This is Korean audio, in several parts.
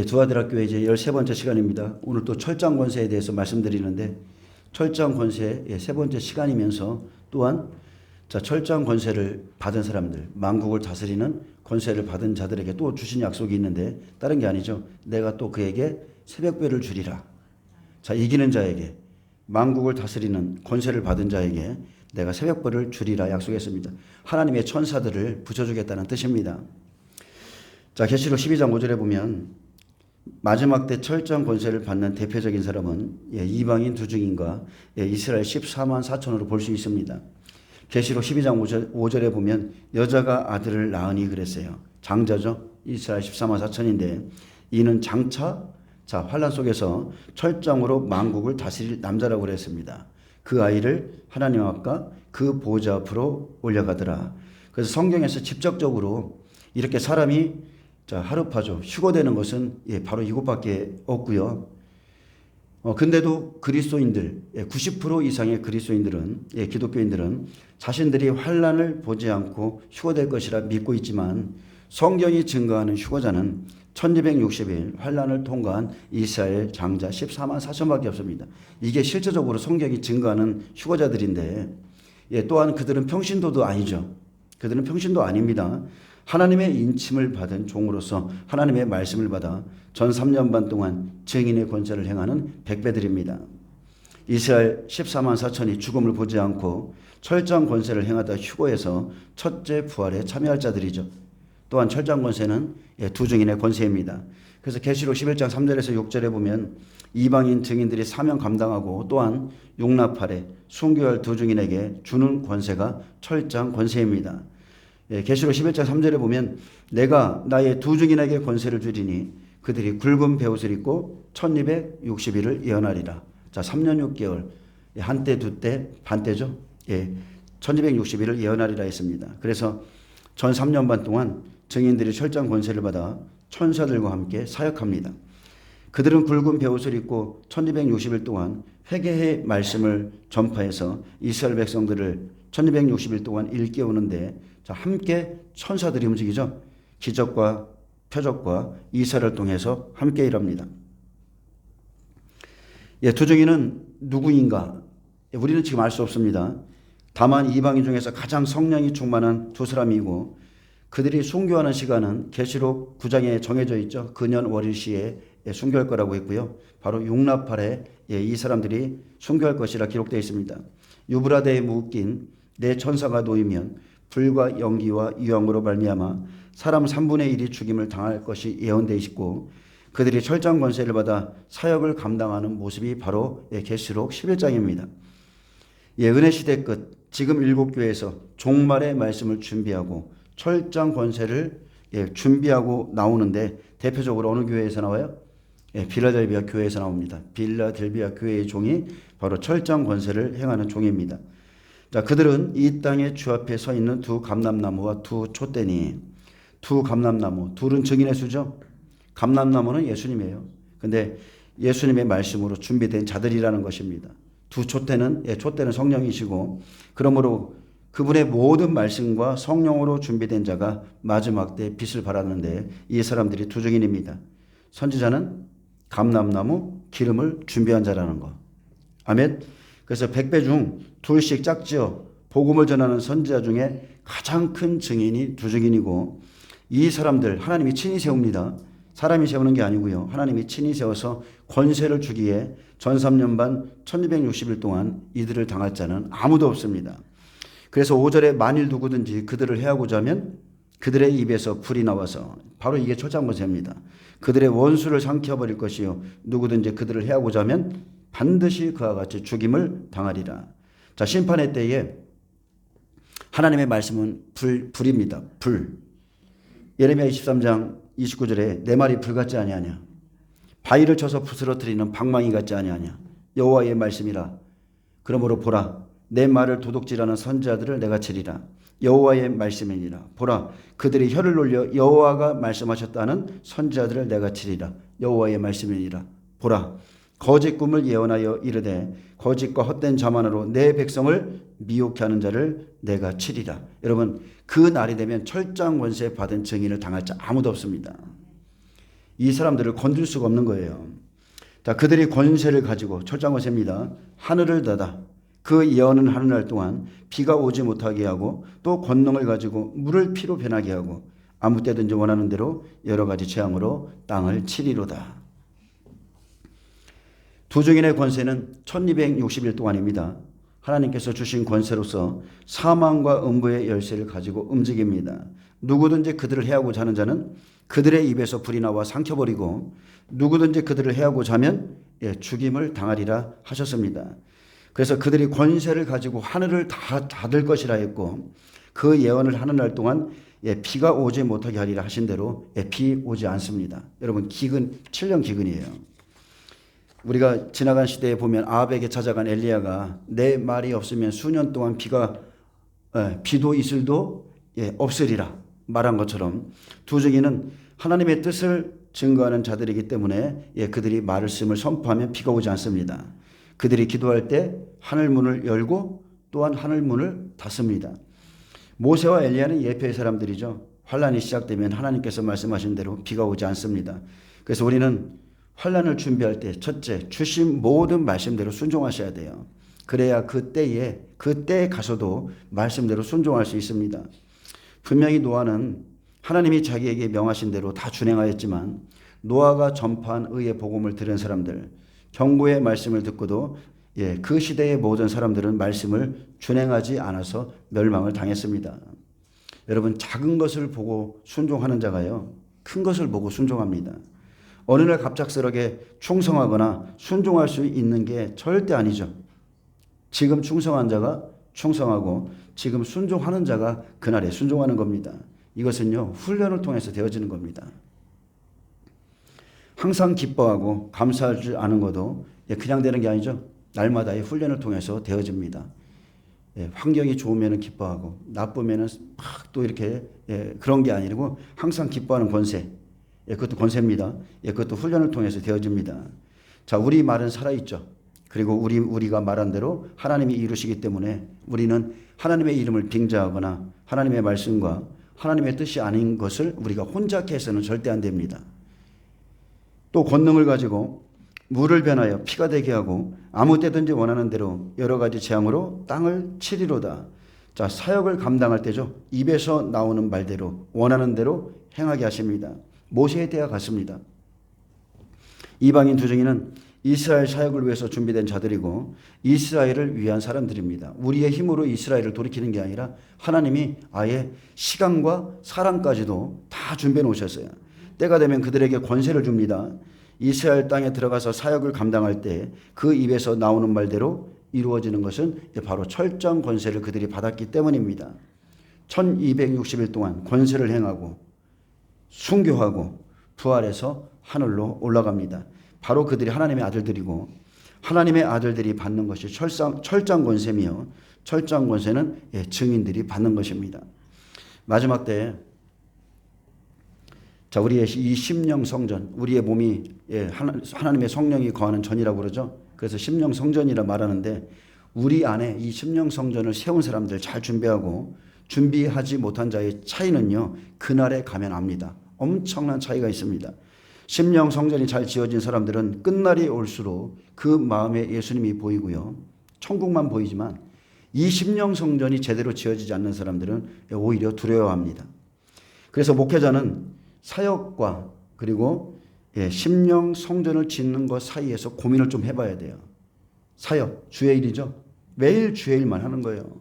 두아드락교회 이제 13번째 시간입니다. 오늘 또 철장 권세에 대해서 말씀드리는데, 철장 권세 세 번째 시간이면서 또한 철장 권세를 받은 사람들, 만국을 다스리는 권세를 받은 자들에게 또 주신 약속이 있는데, 다른 게 아니죠. 내가 또 그에게 새벽별을 주리라. 이기는 자에게, 만국을 다스리는 권세를 받은 자에게 내가 새벽별을 주리라 약속했습니다. 하나님의 천사들을 붙여주겠다는 뜻입니다. 계시록 12장 5절에 보면 마지막 때 철장 권세를 받는 대표적인 사람은 이방인 두 증인과 이스라엘 14만 4천으로 볼 수 있습니다. 계시록 12장 5절에 보면 여자가 아들을 낳으니 그랬어요. 장자죠. 이스라엘 14만 4천인데 이는 장차 환란 속에서 철장으로 만국을 다스릴 남자라고 그랬습니다. 그 아이를 하나님 앞과 그 보좌 앞으로 올려가더라. 그래서 성경에서 직접적으로 이렇게 사람이 하루파죠. 휴거되는 것은 바로 이곳밖에 없고요. 근데도 그리스도인들 90% 이상의 그리스도인들은 기독교인들은 자신들이 환란을 보지 않고 휴거될 것이라 믿고 있지만 성경이 증거하는 휴거자는 1260일 환란을 통과한 이스라엘 장자 14만 4천밖에 없습니다. 이게 실제적으로 성경이 증거하는 휴거자들인데 또한 그들은 평신도도 아니죠. 그들은 평신도 아닙니다. 하나님의 인침을 받은 종으로서 하나님의 말씀을 받아 전 3년 반 동안 증인의 권세를 행하는 백배들입니다. 이스라엘 14만 4천이 죽음을 보지 않고 철장 권세를 행하다 휴거해서 첫째 부활에 참여할 자들이죠. 또한 철장 권세는 두 증인의 권세입니다. 그래서 계시록 11장 3절에서 6절에 보면 이방인 증인들이 사명 감당하고 또한 용납하래 순교할 두 증인에게 주는 권세가 철장 권세입니다. 계시록 11장 3절에 보면 내가 나의 두 증인에게 권세를 주리니 그들이 굵은 베옷을 입고 1260일을 예언하리라. 3년 6개월 한때 두때 반때죠. 1260일을 예언하리라 했습니다. 그래서 전 3년 반 동안 증인들이 철장 권세를 받아 천사들과 함께 사역합니다. 그들은 굵은 베옷을 입고 1260일 동안 회개의 말씀을 전파해서 이스라엘 백성들을 1260일 동안 일깨우는데 함께 천사들이 움직이죠. 기적과 표적과 이사를 통해서 함께 일합니다. 두 증인은 누구인가? 우리는 지금 알 수 없습니다. 다만 이방인 중에서 가장 성령이 충만한 두 사람이고 그들이 순교하는 시간은 계시록 9장에 정해져 있죠. 그년 월일시에 순교할 거라고 했고요. 바로 용납할에 이 사람들이 순교할 것이라 기록되어 있습니다. 유브라데에 묶인 네 천사가 놓이면 불과 연기와 유황으로 말미암아 사람 3분의 1이 죽임을 당할 것이 예언되어 있고 그들이 철장 권세를 받아 사역을 감당하는 모습이 바로 계시록 11장입니다. 은혜 시대 끝 지금 7교회에서 종말의 말씀을 준비하고 철장 권세를 준비하고 나오는데 대표적으로 어느 교회에서 나와요? 빌라델비아 교회에서 나옵니다. 빌라델비아 교회의 종이 바로 철장 권세를 행하는 종입니다. 그들은 이 땅의 주 앞에 서 있는 두 감람나무와 두 촛대니 두 감람나무, 둘은 증인의 수죠. 감람나무는 예수님이에요. 근데 예수님의 말씀으로 준비된 자들이라는 것입니다. 두 촛대는 성령이시고 그러므로 그분의 모든 말씀과 성령으로 준비된 자가 마지막 때 빛을 발하는데 이 사람들이 두 증인입니다. 선지자는 감람나무 기름을 준비한 자라는 것. 아멘. 그래서 100배 중 둘씩 짝지어 복음을 전하는 선지자 중에 가장 큰 증인이 두 증인이고 이 사람들 하나님이 친히 세웁니다. 사람이 세우는 게 아니고요. 하나님이 친히 세워서 권세를 주기에 전 3년 반 1260일 동안 이들을 당할 자는 아무도 없습니다. 그래서 5절에 만일 누구든지 그들을 해하고자 하면 그들의 입에서 불이 나와서 바로 이게 철장 권세입니다. 그들의 원수를 삼켜버릴 것이요 누구든지 그들을 해하고자 하면 반드시 그와 같이 죽임을 당하리라. 심판의 때에 하나님의 말씀은 불입니다. 불. 예레미야 23장 29절에 내 말이 불 같지 아니하냐. 바위를 쳐서 부스러뜨리는 방망이 같지 아니하냐. 여호와의 말씀이라. 그러므로 보라 내 말을 도둑질하는 선지자들을 내가 치리라. 여호와의 말씀이니라. 보라 그들이 혀를 놀려 여호와가 말씀하셨다는 선지자들을 내가 치리라. 여호와의 말씀이니라. 보라 거짓 꿈을 예언하여 이르되 거짓과 헛된 자만으로 내 백성을 미혹케 하는 자를 내가 치리라. 여러분 그 날이 되면 철장 권세 받은 증인을 당할 자 아무도 없습니다. 이 사람들을 건들 수가 없는 거예요. 자, 그들이 권세를 가지고 철장 권세입니다. 하늘을 닫아 그 예언을 하는 날 동안 비가 오지 못하게 하고 또 권능을 가지고 물을 피로 변하게 하고 아무 때든지 원하는 대로 여러 가지 재앙으로 땅을 치리로다. 두 증인의 권세는 1260일 동안입니다. 하나님께서 주신 권세로서 사망과 음부의 열쇠를 가지고 움직입니다. 누구든지 그들을 해하고자 하는 자는 그들의 입에서 불이 나와 삼켜버리고 누구든지 그들을 해하고자 하면 죽임을 당하리라 하셨습니다. 그래서 그들이 권세를 가지고 하늘을 다 닫을 것이라 했고 그 예언을 하는 날 동안 비가 오지 못하게 하리라 하신 대로 비 오지 않습니다. 여러분 기근 7년 기근이에요. 우리가 지나간 시대에 보면 아합에게 찾아간 엘리야가 내 말이 없으면 수년 동안 비도 이슬도 없으리라 말한 것처럼 두 증인은 하나님의 뜻을 증거하는 자들이기 때문에 그들이 말씀을 선포하면 비가 오지 않습니다. 그들이 기도할 때 하늘문을 열고 또한 하늘문을 닫습니다. 모세와 엘리야는 예표의 사람들이죠. 환란이 시작되면 하나님께서 말씀하신 대로 비가 오지 않습니다. 그래서 우리는 환란을 준비할 때 첫째 주신 모든 말씀대로 순종하셔야 돼요. 그래야 그때에 가서도 말씀대로 순종할 수 있습니다. 분명히 노아는 하나님이 자기에게 명하신 대로 다 준행하였지만 노아가 전파한 의의 복음을 들은 사람들, 경고의 말씀을 듣고도 그 시대의 모든 사람들은 말씀을 준행하지 않아서 멸망을 당했습니다. 여러분 작은 것을 보고 순종하는 자가요 큰 것을 보고 순종합니다. 어느 날 갑작스럽게 충성하거나 순종할 수 있는 게 절대 아니죠. 지금 충성한 자가 충성하고 지금 순종하는 자가 그날에 순종하는 겁니다. 이것은요 훈련을 통해서 되어지는 겁니다. 항상 기뻐하고 감사할 줄 아는 것도 그냥 되는 게 아니죠. 날마다의 훈련을 통해서 되어집니다. 환경이 좋으면 기뻐하고 나쁘면 막 또 이렇게 그런 게 아니고 항상 기뻐하는 권세, 그것도 권세입니다. 그것도 훈련을 통해서 되어집니다. 자, 우리 말은 살아있죠. 그리고 우리가 말한 대로 하나님이 이루시기 때문에 우리는 하나님의 이름을 빙자하거나 하나님의 말씀과 하나님의 뜻이 아닌 것을 우리가 혼자 해서는 절대 안 됩니다. 또 권능을 가지고 물을 변하여 피가 되게 하고 아무 때든지 원하는 대로 여러 가지 재앙으로 땅을 치리로다. 자, 사역을 감당할 때죠. 입에서 나오는 말대로 원하는 대로 행하게 하십니다. 모세의 때와 같습니다. 이방인 두 증인은 이스라엘 사역을 위해서 준비된 자들이고 이스라엘을 위한 사람들입니다. 우리의 힘으로 이스라엘을 돌이키는 게 아니라 하나님이 아예 시간과 사람까지도 다 준비해 놓으셨어요. 때가 되면 그들에게 권세를 줍니다. 이스라엘 땅에 들어가서 사역을 감당할 때 그 입에서 나오는 말대로 이루어지는 것은 바로 철저한 권세를 그들이 받았기 때문입니다. 1260일 동안 권세를 행하고 순교하고 부활해서 하늘로 올라갑니다. 바로 그들이 하나님의 아들들이고 하나님의 아들들이 받는 것이 철저한 권세며 철저한 권세는 증인들이 받는 것입니다. 마지막 때에 자, 우리의 이 심령 성전, 우리의 몸이 하나님의 성령이 거하는 전이라고 그러죠. 그래서 심령 성전이라 말하는데 우리 안에 이 심령 성전을 세운 사람들 잘 준비하고 준비하지 못한 자의 차이는요. 그날에 가면 압니다. 엄청난 차이가 있습니다. 심령 성전이 잘 지어진 사람들은 끝날이 올수록 그 마음에 예수님이 보이고요. 천국만 보이지만 이 심령 성전이 제대로 지어지지 않는 사람들은 오히려 두려워합니다. 그래서 목회자는 사역과 그리고 심령 성전을 짓는 것 사이에서 고민을 좀 해봐야 돼요. 사역, 주의 일이죠. 매일 주의 일만 하는 거예요.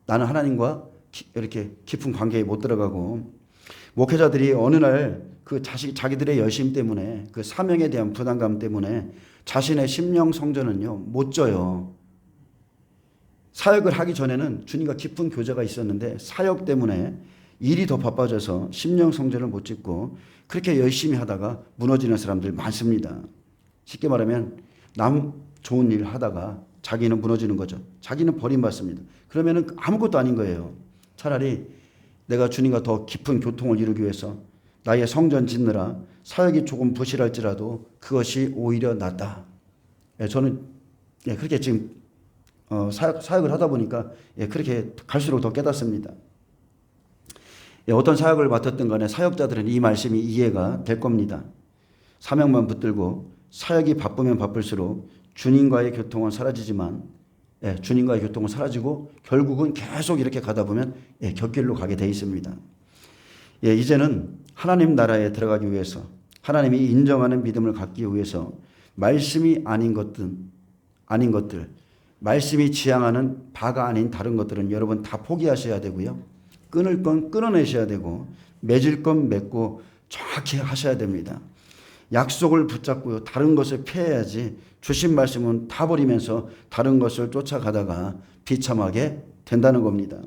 나는 하나님과 이렇게 깊은 관계에 못 들어가고 목회자들이 어느 날 그 자기들의 열심 때문에 그 사명에 대한 부담감 때문에 자신의 심령 성전은요 못 져요. 사역을 하기 전에는 주님과 깊은 교제가 있었는데 사역 때문에 일이 더 바빠져서 심령 성전을 못 짓고 그렇게 열심히 하다가 무너지는 사람들 많습니다. 쉽게 말하면 남 좋은 일 하다가 자기는 무너지는 거죠. 자기는 버림받습니다. 그러면 아무것도 아닌 거예요. 차라리 내가 주님과 더 깊은 교통을 이루기 위해서 나의 성전 짓느라 사역이 조금 부실할지라도 그것이 오히려 낫다. 저는 그렇게 지금 사역을 하다 보니까 그렇게 갈수록 더 깨닫습니다. 어떤 사역을 맡았든 간에 사역자들은 이 말씀이 이해가 될 겁니다. 사명만 붙들고 사역이 바쁘면 바쁠수록 주님과의 교통은 사라지지만 주님과의 교통은 사라지고 결국은 계속 이렇게 가다 보면 곁길로 가게 돼 있습니다. 이제는 하나님 나라에 들어가기 위해서 하나님이 인정하는 믿음을 갖기 위해서 말씀이 아닌 것들, 말씀이 지향하는 바가 아닌 다른 것들은 여러분 다 포기하셔야 되고요. 끊을 건 끊어내셔야 되고 맺을 건 맺고 정확히 하셔야 됩니다. 약속을 붙잡고요. 다른 것을 피해야지 주신 말씀은 다 버리면서 다른 것을 쫓아가다가 비참하게 된다는 겁니다.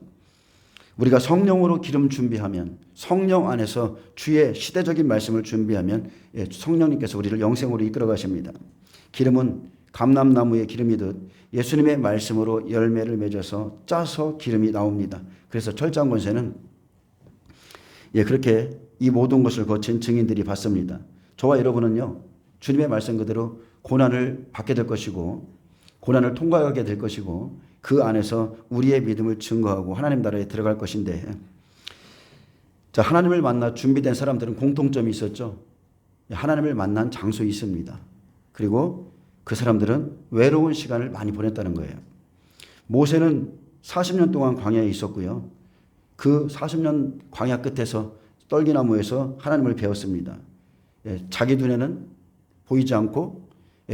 우리가 성령으로 기름 준비하면 성령 안에서 주의 시대적인 말씀을 준비하면 성령님께서 우리를 영생으로 이끌어 가십니다. 기름은 감람나무의 기름이듯 예수님의 말씀으로 열매를 맺어서 짜서 기름이 나옵니다. 그래서 철장 권세는 그렇게 이 모든 것을 거친 증인들이 받습니다. 저와 여러분은요, 주님의 말씀 그대로 고난을 받게 될 것이고 고난을 통과하게 될 것이고 그 안에서 우리의 믿음을 증거하고 하나님 나라에 들어갈 것인데, 자, 하나님을 만나 준비된 사람들은 공통점이 있었죠. 하나님을 만난 장소에 있습니다. 그리고 그 사람들은 외로운 시간을 많이 보냈다는 거예요. 모세는 40년 동안 광야에 있었고요. 그 40년 광야 끝에서 떨기나무에서 하나님을 배웠습니다. 자기 눈에는 보이지 않고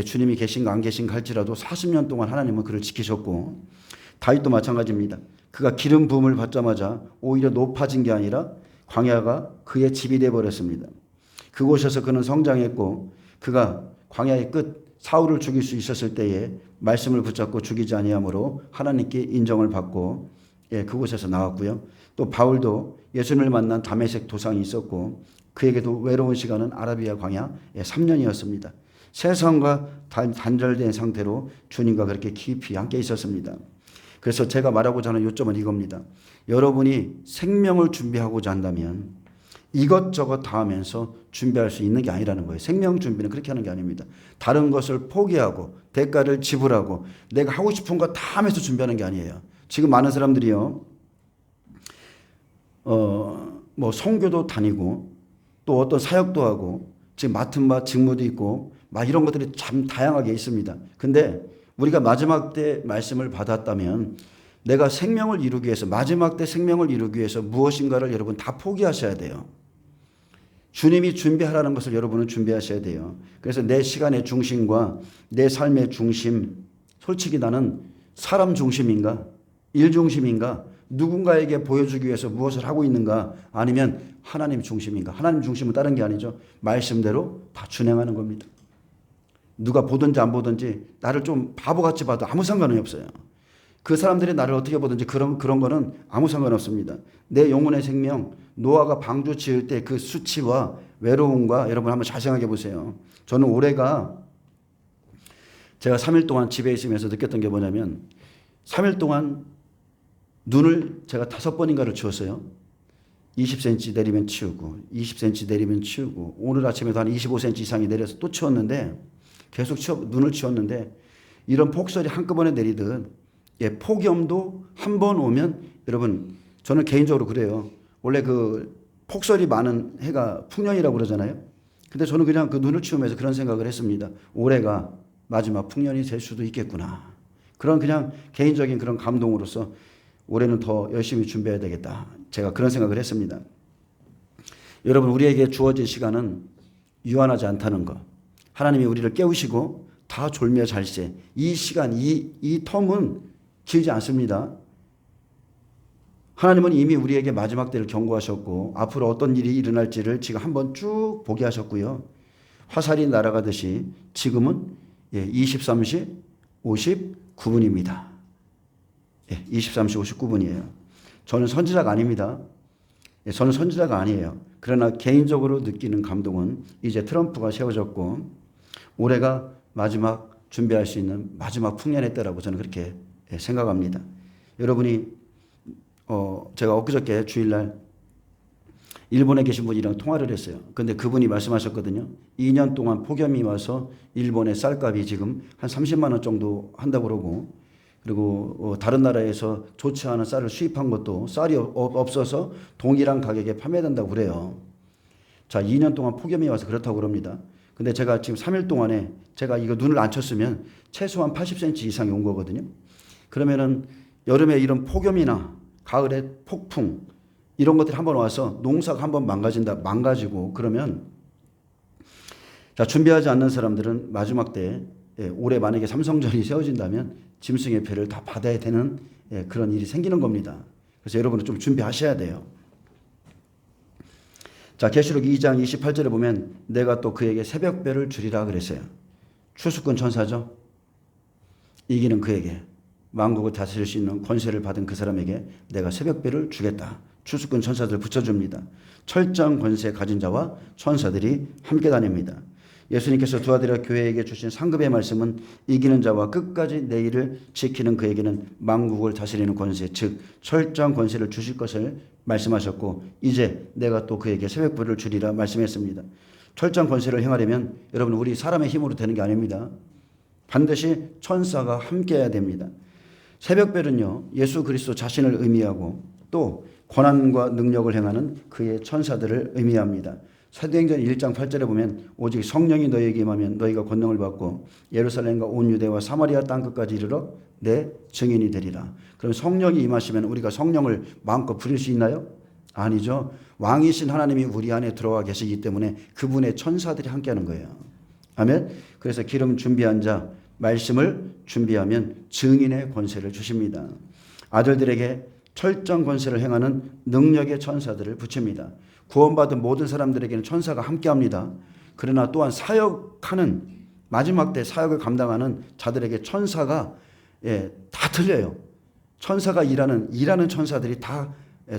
주님이 계신가 안 계신가 할지라도 40년 동안 하나님은 그를 지키셨고, 다윗도 마찬가지입니다. 그가 기름 부음을 받자마자 오히려 높아진 게 아니라 광야가 그의 집이 되어버렸습니다. 그곳에서 그는 성장했고, 그가 광야의 끝 사울을 죽일 수 있었을 때에 말씀을 붙잡고 죽이지 아니하므로 하나님께 인정을 받고 그곳에서 나왔고요. 또 바울도 예수님을 만난 다메섹 도상이 있었고 그에게도 외로운 시간은 아라비아 광야 3년이었습니다. 세상과 단절된 상태로 주님과 그렇게 깊이 함께 있었습니다. 그래서 제가 말하고자 하는 요점은 이겁니다. 여러분이 생명을 준비하고자 한다면 이것저것 다 하면서 준비할 수 있는 게 아니라는 거예요. 생명 준비는 그렇게 하는 게 아닙니다. 다른 것을 포기하고 대가를 지불하고 내가 하고 싶은 거 다 하면서 준비하는 게 아니에요. 지금 많은 사람들이요, 뭐 선교도 다니고 또 어떤 사역도 하고 지금 맡은 바 직무도 있고 막 이런 것들이 참 다양하게 있습니다. 근데 우리가 마지막 때 말씀을 받았다면 내가 생명을 이루기 위해서, 마지막 때 생명을 이루기 위해서 무엇인가를 여러분 다 포기하셔야 돼요. 주님이 준비하라는 것을 여러분은 준비하셔야 돼요. 그래서 내 시간의 중심과 내 삶의 중심, 솔직히 나는 사람 중심인가, 일 중심인가, 누군가에게 보여주기 위해서 무엇을 하고 있는가, 아니면 하나님 중심인가. 하나님 중심은 다른 게 아니죠. 말씀대로 다 준행하는 겁니다. 누가 보든지 안 보든지 나를 좀 바보같이 봐도 아무 상관이 없어요. 그 사람들이 나를 어떻게 보든지 그런 거는 아무 상관없습니다. 내 영혼의 생명, 노아가 방주 지을 때 그 수치와 외로움과 여러분 한번 잘 생각해 보세요. 저는 올해가 제가 3일 동안 집에 있으면서 느꼈던 게 뭐냐면 3일 동안 눈을 제가 5번인가를 치웠어요. 20cm 내리면 치우고 20cm 내리면 치우고 오늘 아침에도 한 25cm 이상이 내려서 또 치웠는데 계속 눈을 치웠는데 이런 폭설이 한꺼번에 내리듯 폭염도 한 번 오면 여러분 저는 개인적으로 그래요. 원래 그 폭설이 많은 해가 풍년이라고 그러잖아요. 근데 저는 그냥 그 눈을 치우면서 그런 생각을 했습니다. 올해가 마지막 풍년이 될 수도 있겠구나. 그런 그냥 개인적인 그런 감동으로서 올해는 더 열심히 준비해야 되겠다. 제가 그런 생각을 했습니다. 여러분 우리에게 주어진 시간은 유한하지 않다는 것. 하나님이 우리를 깨우시고 다 졸며 잘세. 이 시간, 이 텀은 길지 않습니다. 하나님은 이미 우리에게 마지막 때를 경고하셨고 앞으로 어떤 일이 일어날지를 지금 한번 쭉 보게 하셨고요. 화살이 날아가듯이 지금은 23시 59분입니다. 23시 59분이에요. 저는 선지자가 아닙니다. 저는 선지자가 아니에요. 그러나 개인적으로 느끼는 감동은 이제 트럼프가 세워졌고 올해가 마지막 준비할 수 있는 마지막 풍년의 때라고 저는 그렇게 생각합니다. 여러분이 제가 엊그저께 주일날 일본에 계신 분이랑 통화를 했어요. 근데 그분이 말씀하셨거든요. 2년 동안 폭염이 와서 일본의 쌀값이 지금 한 30만 원 정도 한다고 그러고 그리고 다른 나라에서 좋지 않은 쌀을 수입한 것도 쌀이 없어서 동일한 가격에 판매된다고 그래요. 자, 2년 동안 폭염이 와서 그렇다고 그럽니다. 근데 제가 지금 3일 동안에 제가 이거 눈을 안 쳤으면 최소한 80cm 이상이 온 거거든요. 그러면은 여름에 이런 폭염이나 가을에 폭풍 이런 것들이 한번 와서 농사가 한번 망가지고 그러면 자, 준비하지 않는 사람들은 마지막 때 올해 만약에 삼성전이 세워진다면 짐승의 패를 다 받아야 되는 그런 일이 생기는 겁니다. 그래서 여러분은 좀 준비하셔야 돼요. 자, 계시록 2장 28절에 보면 내가 또 그에게 새벽별을 주리라 그랬어요. 추수꾼 천사죠. 이기는 그에게 만국을 다스릴 수 있는 권세를 받은 그 사람에게 내가 새벽별을 주겠다. 추수꾼 천사들 붙여줍니다. 철장 권세 가진 자와 천사들이 함께 다닙니다. 예수님께서 두아디라 교회에게 주신 상급의 말씀은 이기는 자와 끝까지 내 일을 지키는 그에게는 만국을 다스리는 권세, 즉 철장 권세를 주실 것을 말씀하셨고 이제 내가 또 그에게 새벽별을 주리라 말씀했습니다. 철장 권세를 행하려면 여러분 우리 사람의 힘으로 되는 게 아닙니다. 반드시 천사가 함께해야 됩니다. 새벽별은요 예수 그리스도 자신을 의미하고 또 권한과 능력을 행하는 그의 천사들을 의미합니다. 사도행전 1장 8절에 보면 오직 성령이 너희에게 임하면 너희가 권능을 받고 예루살렘과 온 유대와 사마리아 땅끝까지 이르러 내 증인이 되리라. 그럼 성령이 임하시면 우리가 성령을 마음껏 부릴 수 있나요? 아니죠. 왕이신 하나님이 우리 안에 들어와 계시기 때문에 그분의 천사들이 함께하는 거예요. 아멘. 그래서 기름 준비한 자 말씀을 준비하면 증인의 권세를 주십니다. 아들들에게 철장 권세를 행하는 능력의 천사들을 붙입니다. 구원받은 모든 사람들에게는 천사가 함께합니다. 그러나 또한 사역하는 마지막 때 사역을 감당하는 자들에게 천사가 다 틀려요. 천사가 일하는 천사들이 다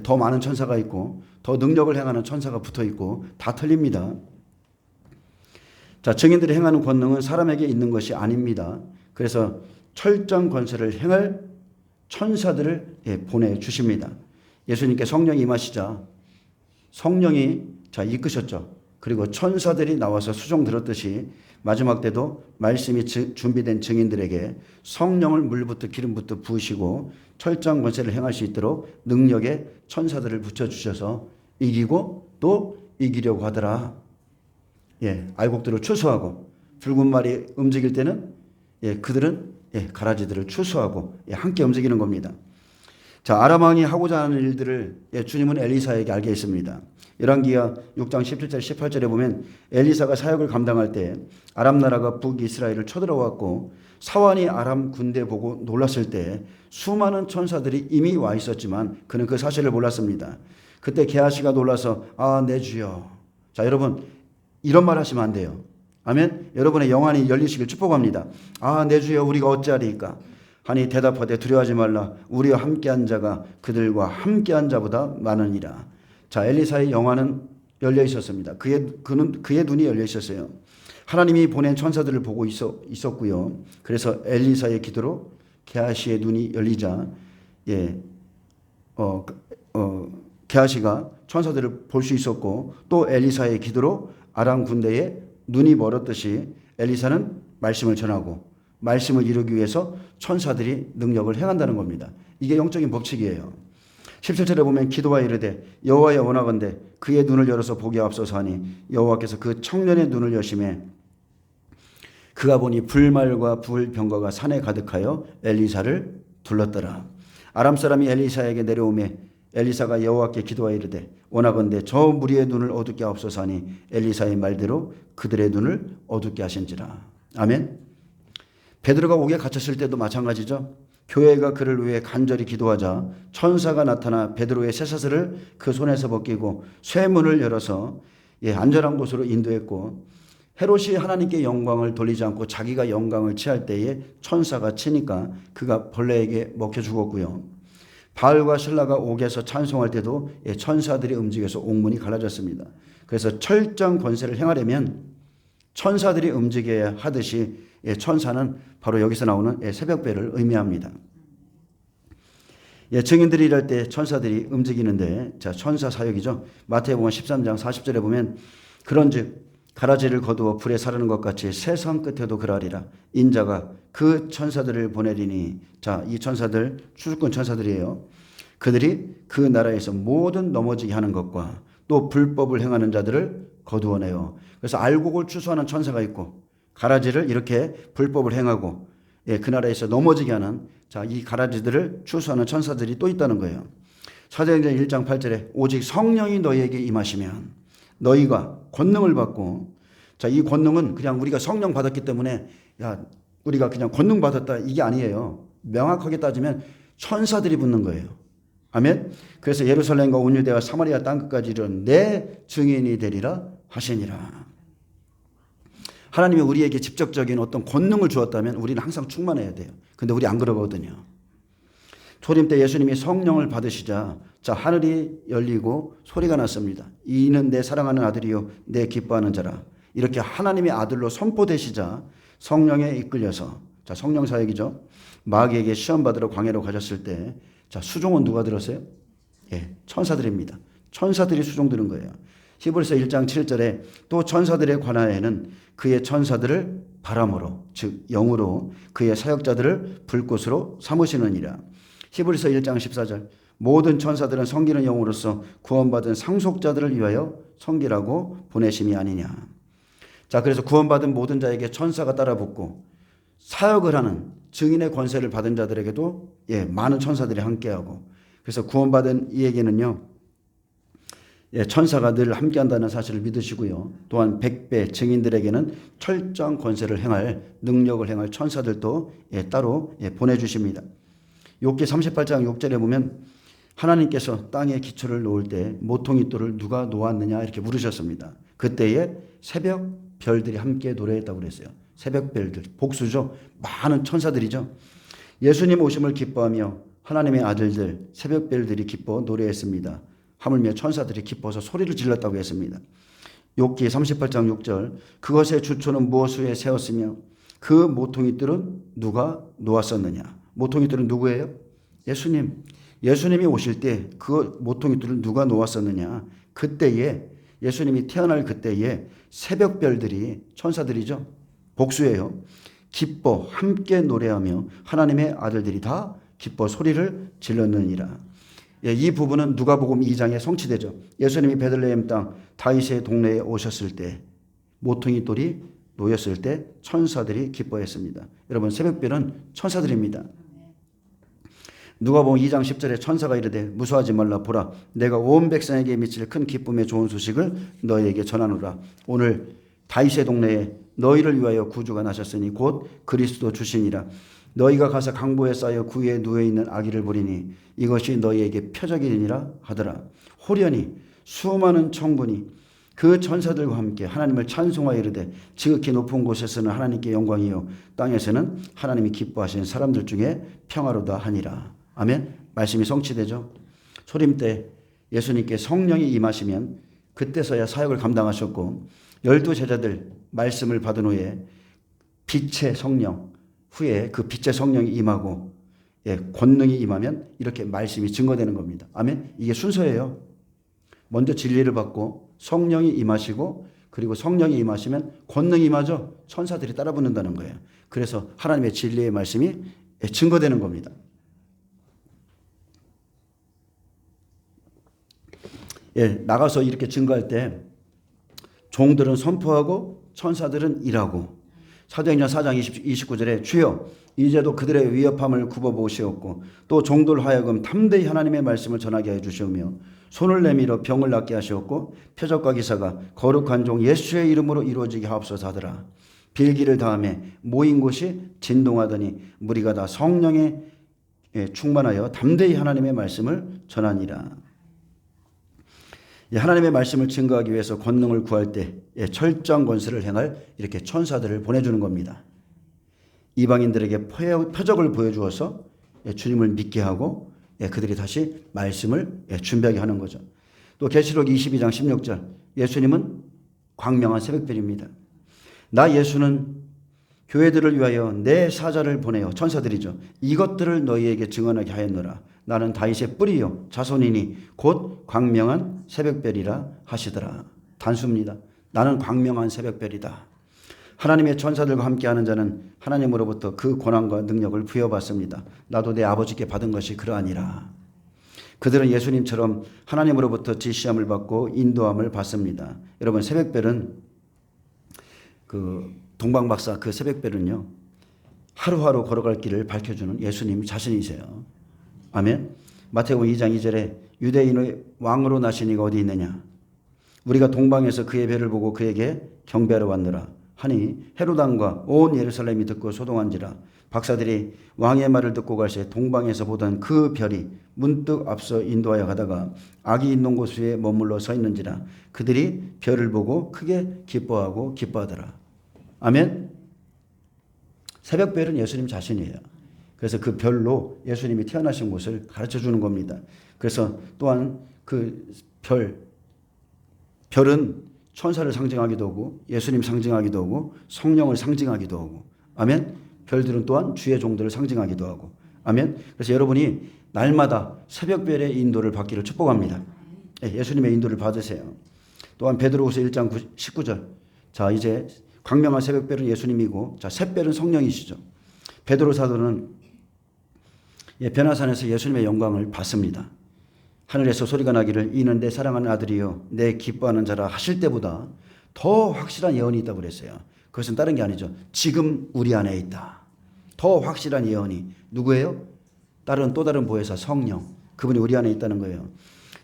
더 많은 천사가 있고 더 능력을 행하는 천사가 붙어 있고 다 틀립니다. 자, 증인들이 행하는 권능은 사람에게 있는 것이 아닙니다. 그래서 철장 권세를 행할 천사들을 보내주십니다. 예수님께 성령이 임하시자 성령이 이끄셨죠. 그리고 천사들이 나와서 수종 들었듯이 마지막 때도 말씀이 준비된 증인들에게 성령을 물부터 기름부터 부으시고 철장 권세를 행할 수 있도록 능력의 천사들을 붙여주셔서 이기고 또 이기려고 하더라. 알곡들을 추수하고 붉은 말이 움직일 때는 그들은 가라지들을 추수하고 함께 움직이는 겁니다. 자, 아람 왕이 하고자 하는 일들을 주님은 엘리사에게 알게 했습니다. 열왕기하 6장 17절 18절에 보면 엘리사가 사역을 감당할 때 아람 나라가 북이스라엘을 쳐들어왔고 사환이 아람 군대 보고 놀랐을 때 수많은 천사들이 이미 와 있었지만 그는 그 사실을 몰랐습니다. 그때 게하시가 놀라서 내 주여. 자, 여러분 이런 말 하시면 안 돼요. 아멘. 여러분의 영안이 열리시길 축복합니다. 내 주여 우리가 어찌하리이까 하니 대답하되 두려워하지 말라. 우리와 함께한 자가 그들과 함께한 자보다 많으니라. 자, 엘리사의 영안은 열려 있었습니다. 그의 눈이 열려 있었어요. 하나님이 보낸 천사들을 보고 있었고요. 그래서 엘리사의 기도로 게하시의 눈이 열리자 게하시가 천사들을 볼 수 있었고 또 엘리사의 기도로 아람 군대에 눈이 멀었듯이 엘리사는 말씀을 전하고 말씀을 이루기 위해서 천사들이 능력을 행한다는 겁니다. 이게 영적인 법칙이에요. 17절에 보면 기도와 이르되 여호와여 원하건대 그의 눈을 열어서 보게 하옵소서 하니 여호와께서 그 청년의 눈을 여심해 그가 보니 불말과 불병거가 산에 가득하여 엘리사를 둘렀더라. 아람 사람이 엘리사에게 내려오매 엘리사가 여호와께 기도하여 이르되 원하건대 저 무리의 눈을 어둡게 하옵소서 하니 엘리사의 말대로 그들의 눈을 어둡게 하신지라. 아멘. 베드로가 옥에 갇혔을 때도 마찬가지죠. 교회가 그를 위해 간절히 기도하자 천사가 나타나 베드로의 쇠사슬을 그 손에서 벗기고 쇠문을 열어서 안전한 곳으로 인도했고 헤롯이 하나님께 영광을 돌리지 않고 자기가 영광을 취할 때에 천사가 치니까 그가 벌레에게 먹혀 죽었고요. 바알과 신라가 옥에서 찬송할 때도 천사들이 움직여서 옥문이 갈라졌습니다. 그래서 철장 권세를 행하려면 천사들이 움직여야 하듯이 천사는 바로 여기서 나오는 새벽별을 의미합니다. 증인들이 일할 때 천사들이 움직이는데 천사 사역이죠. 마태복음 13장 40절에 보면 그런즉 가라지를 거두어 불에 사르는 것 같이 세상 끝에도 그러하리라. 인자가 그 천사들을 보내리니 이 천사들 추수꾼 천사들이에요. 그들이 그 나라에서 모든 넘어지게 하는 것과 또 불법을 행하는 자들을 거두어내요. 그래서 알곡을 추수하는 천사가 있고 가라지를 이렇게 불법을 행하고 그 나라에서 넘어지게 하는 이 가라지들을 추수하는 천사들이 또 있다는 거예요. 사도행전 1장 8절에 오직 성령이 너희에게 임하시면 너희가 권능을 받고 이 권능은 그냥 우리가 성령 받았기 때문에 우리가 그냥 권능 받았다 이게 아니에요. 명확하게 따지면 천사들이 붙는 거예요. 아멘. 그래서 예루살렘과 온 유대와 사마리아 땅끝까지 이르는 내 증인이 되리라 하시니라. 하나님이 우리에게 직접적인 어떤 권능을 주었다면 우리는 항상 충만해야 돼요. 근데 우리 안 그러거든요. 초림 때 예수님이 성령을 받으시자 하늘이 열리고 소리가 났습니다. 이는 내 사랑하는 아들이요 내 기뻐하는 자라. 이렇게 하나님의 아들로 선포되시자 성령에 이끌려서 성령 사역이죠. 마귀에게 시험 받으러 광야로 가셨을 때 수종은 누가 들었어요? 천사들입니다. 천사들이 수종 들은 거예요. 히브리서 1장 7절에 또 천사들에 관하여는 그의 천사들을 바람으로 즉 영으로 그의 사역자들을 불꽃으로 삼으시느니라. 히브리서 1장 14절 모든 천사들은 섬기는 영으로서 구원받은 상속자들을 위하여 섬기라고 보내심이 아니냐. 그래서 구원받은 모든 자에게 천사가 따라붙고 사역을 하는 증인의 권세를 받은 자들에게도 많은 천사들이 함께하고 그래서 구원받은 이에게는요 천사가 늘 함께한다는 사실을 믿으시고요. 또한 100배 증인들에게는 철저한 권세를 행할 능력을 행할 천사들도 따로 보내주십니다. 욥기 38장 6절에 보면 하나님께서 땅에 기초를 놓을 때 모퉁이 돌을 누가 놓았느냐 이렇게 물으셨습니다. 그때에 새벽 별들이 함께 노래했다고 그랬어요. 새벽 별들, 복수죠. 많은 천사들이죠. 예수님 오심을 기뻐하며 하나님의 아들들 새벽 별들이 기뻐 노래했습니다. 하물며 천사들이 기뻐서 소리를 질렀다고 했습니다. 욥기 38장 6절 그것의 주초는 무엇 위에 세웠으며 그 모퉁이들은 누가 놓았었느냐. 모퉁이들은 누구예요? 예수님. 예수님이 오실 때 그 모퉁이들을 누가 놓았었느냐. 그때에 예수님이 태어날 그때에 새벽별들이 천사들이죠. 복수예요. 기뻐 함께 노래하며 하나님의 아들들이 다 기뻐 소리를 질렀느니라. 이 부분은 누가복음 2장에 성취되죠. 예수님이 베들레헴 땅 다윗의 동네에 오셨을 때 모퉁이 돌이 놓였을 때 천사들이 기뻐했습니다. 여러분 새벽별은 천사들입니다. 누가복음 2장 10절에 천사가 이르되 무서워하지 말라 보라 내가 온 백성에게 미칠 큰 기쁨의 좋은 소식을 너희에게 전하노라. 오늘 다윗의 동네에 너희를 위하여 구주가 나셨으니 곧 그리스도 주시니라. 너희가 가서 강보에 쌓여 구유에 누워있는 아기를 보리니 이것이 너희에게 표적이니라 하더라. 호련히 수많은 천군이 그 천사들과 함께 하나님을 찬송하여 이르되 지극히 높은 곳에서는 하나님께 영광이요 땅에서는 하나님이 기뻐하시는 사람들 중에 평화로다 하니라. 아멘. 말씀이 성취되죠. 초림 때 예수님께 성령이 임하시면 그때서야 사역을 감당하셨고 12제자들 말씀을 받은 후에 빛의 성령 후에 그 빛의 성령이 임하고 권능이 임하면 이렇게 말씀이 증거되는 겁니다. 아멘. 이게 순서예요. 먼저 진리를 받고 성령이 임하시고 그리고 성령이 임하시면 권능이 임하죠. 천사들이 따라 붙는다는 거예요. 그래서 하나님의 진리의 말씀이 증거되는 겁니다. 나가서 이렇게 증거할 때 종들은 선포하고 천사들은 일하고 사도행전 4장 29절에 주여 이제도 그들의 위협함을 굽어보시옵고 또 종들 하여금 담대히 하나님의 말씀을 전하게 해주시오며 손을 내밀어 병을 낫게 하시옵고 표적과 기사가 거룩한 종 예수의 이름으로 이루어지게 하옵소서 하더라. 빌기를 다음에 모인 곳이 진동하더니 무리가 다 성령에 충만하여 담대히 하나님의 말씀을 전하니라. 하나님의 말씀을 증거하기 위해서 권능을 구할 때 철저한 권세를 행할 이렇게 천사들을 보내주는 겁니다. 이방인들에게 표적을 보여주어서 주님을 믿게 하고 그들이 다시 말씀을 준비하게 하는 거죠. 또 계시록 22장 16절 예수님은 광명한 새벽별입니다. 나 예수는 교회들을 위하여 내 사자를 보내어 천사들이죠. 이것들을 너희에게 증언하게 하였노라. 나는 다윗의 뿌리요 자손이니 곧 광명한 새벽별이라 하시더라. 단수입니다. 나는 광명한 새벽별이다. 하나님의 천사들과 함께하는 자는 하나님으로부터 그 권한과 능력을 부여받습니다. 나도 내 아버지께 받은 것이 그러하니라. 그들은 예수님처럼 하나님으로부터 지시함을 받고 인도함을 받습니다. 여러분, 새벽별은 그 동방박사 그 새벽별은요, 하루하루 걸어갈 길을 밝혀주는 예수님 자신이세요. 아멘. 마태복음 2장 2절에 유대인의 왕으로 나신 이가 어디 있느냐? 우리가 동방에서 그의 별을 보고 그에게 경배하러 왔노라 하니 헤롯 왕과 온 예루살렘이 듣고 소동한지라. 박사들이 왕의 말을 듣고 갈새 동방에서 보던 그 별이 문득 앞서 인도하여 가다가 악이 있는 곳 위에 머물러 서 있는지라. 그들이 별을 보고 크게 기뻐하고 기뻐하더라. 아멘. 새벽별은 예수님 자신이에요. 그래서 그 별로 예수님이 태어나신 곳을 가르쳐 주는 겁니다. 그래서 또한 그 별은 천사를 상징하기도 하고 예수님 상징하기도 하고 성령을 상징하기도 하고, 아멘. 별들은 또한 주의 종들을 상징하기도 하고, 아멘. 그래서 여러분이 날마다 새벽별의 인도를 받기를 축복합니다. 예수님의 인도를 받으세요. 또한 베드로후서 1장 19절. 자, 이제 광명한 새벽별은 예수님이고, 자, 샛별은 성령이시죠. 베드로 사도는 변화산에서 예수님의 영광을 봤습니다. 하늘에서 소리가 나기를 이는 내 사랑하는 아들이요 내 기뻐하는 자라 하실 때보다 더 확실한 예언이 있다고 그랬어요. 그것은 다른 게 아니죠. 지금 우리 안에 있다. 더 확실한 예언이 누구예요? 또 다른 보혜사 성령. 그분이 우리 안에 있다는 거예요.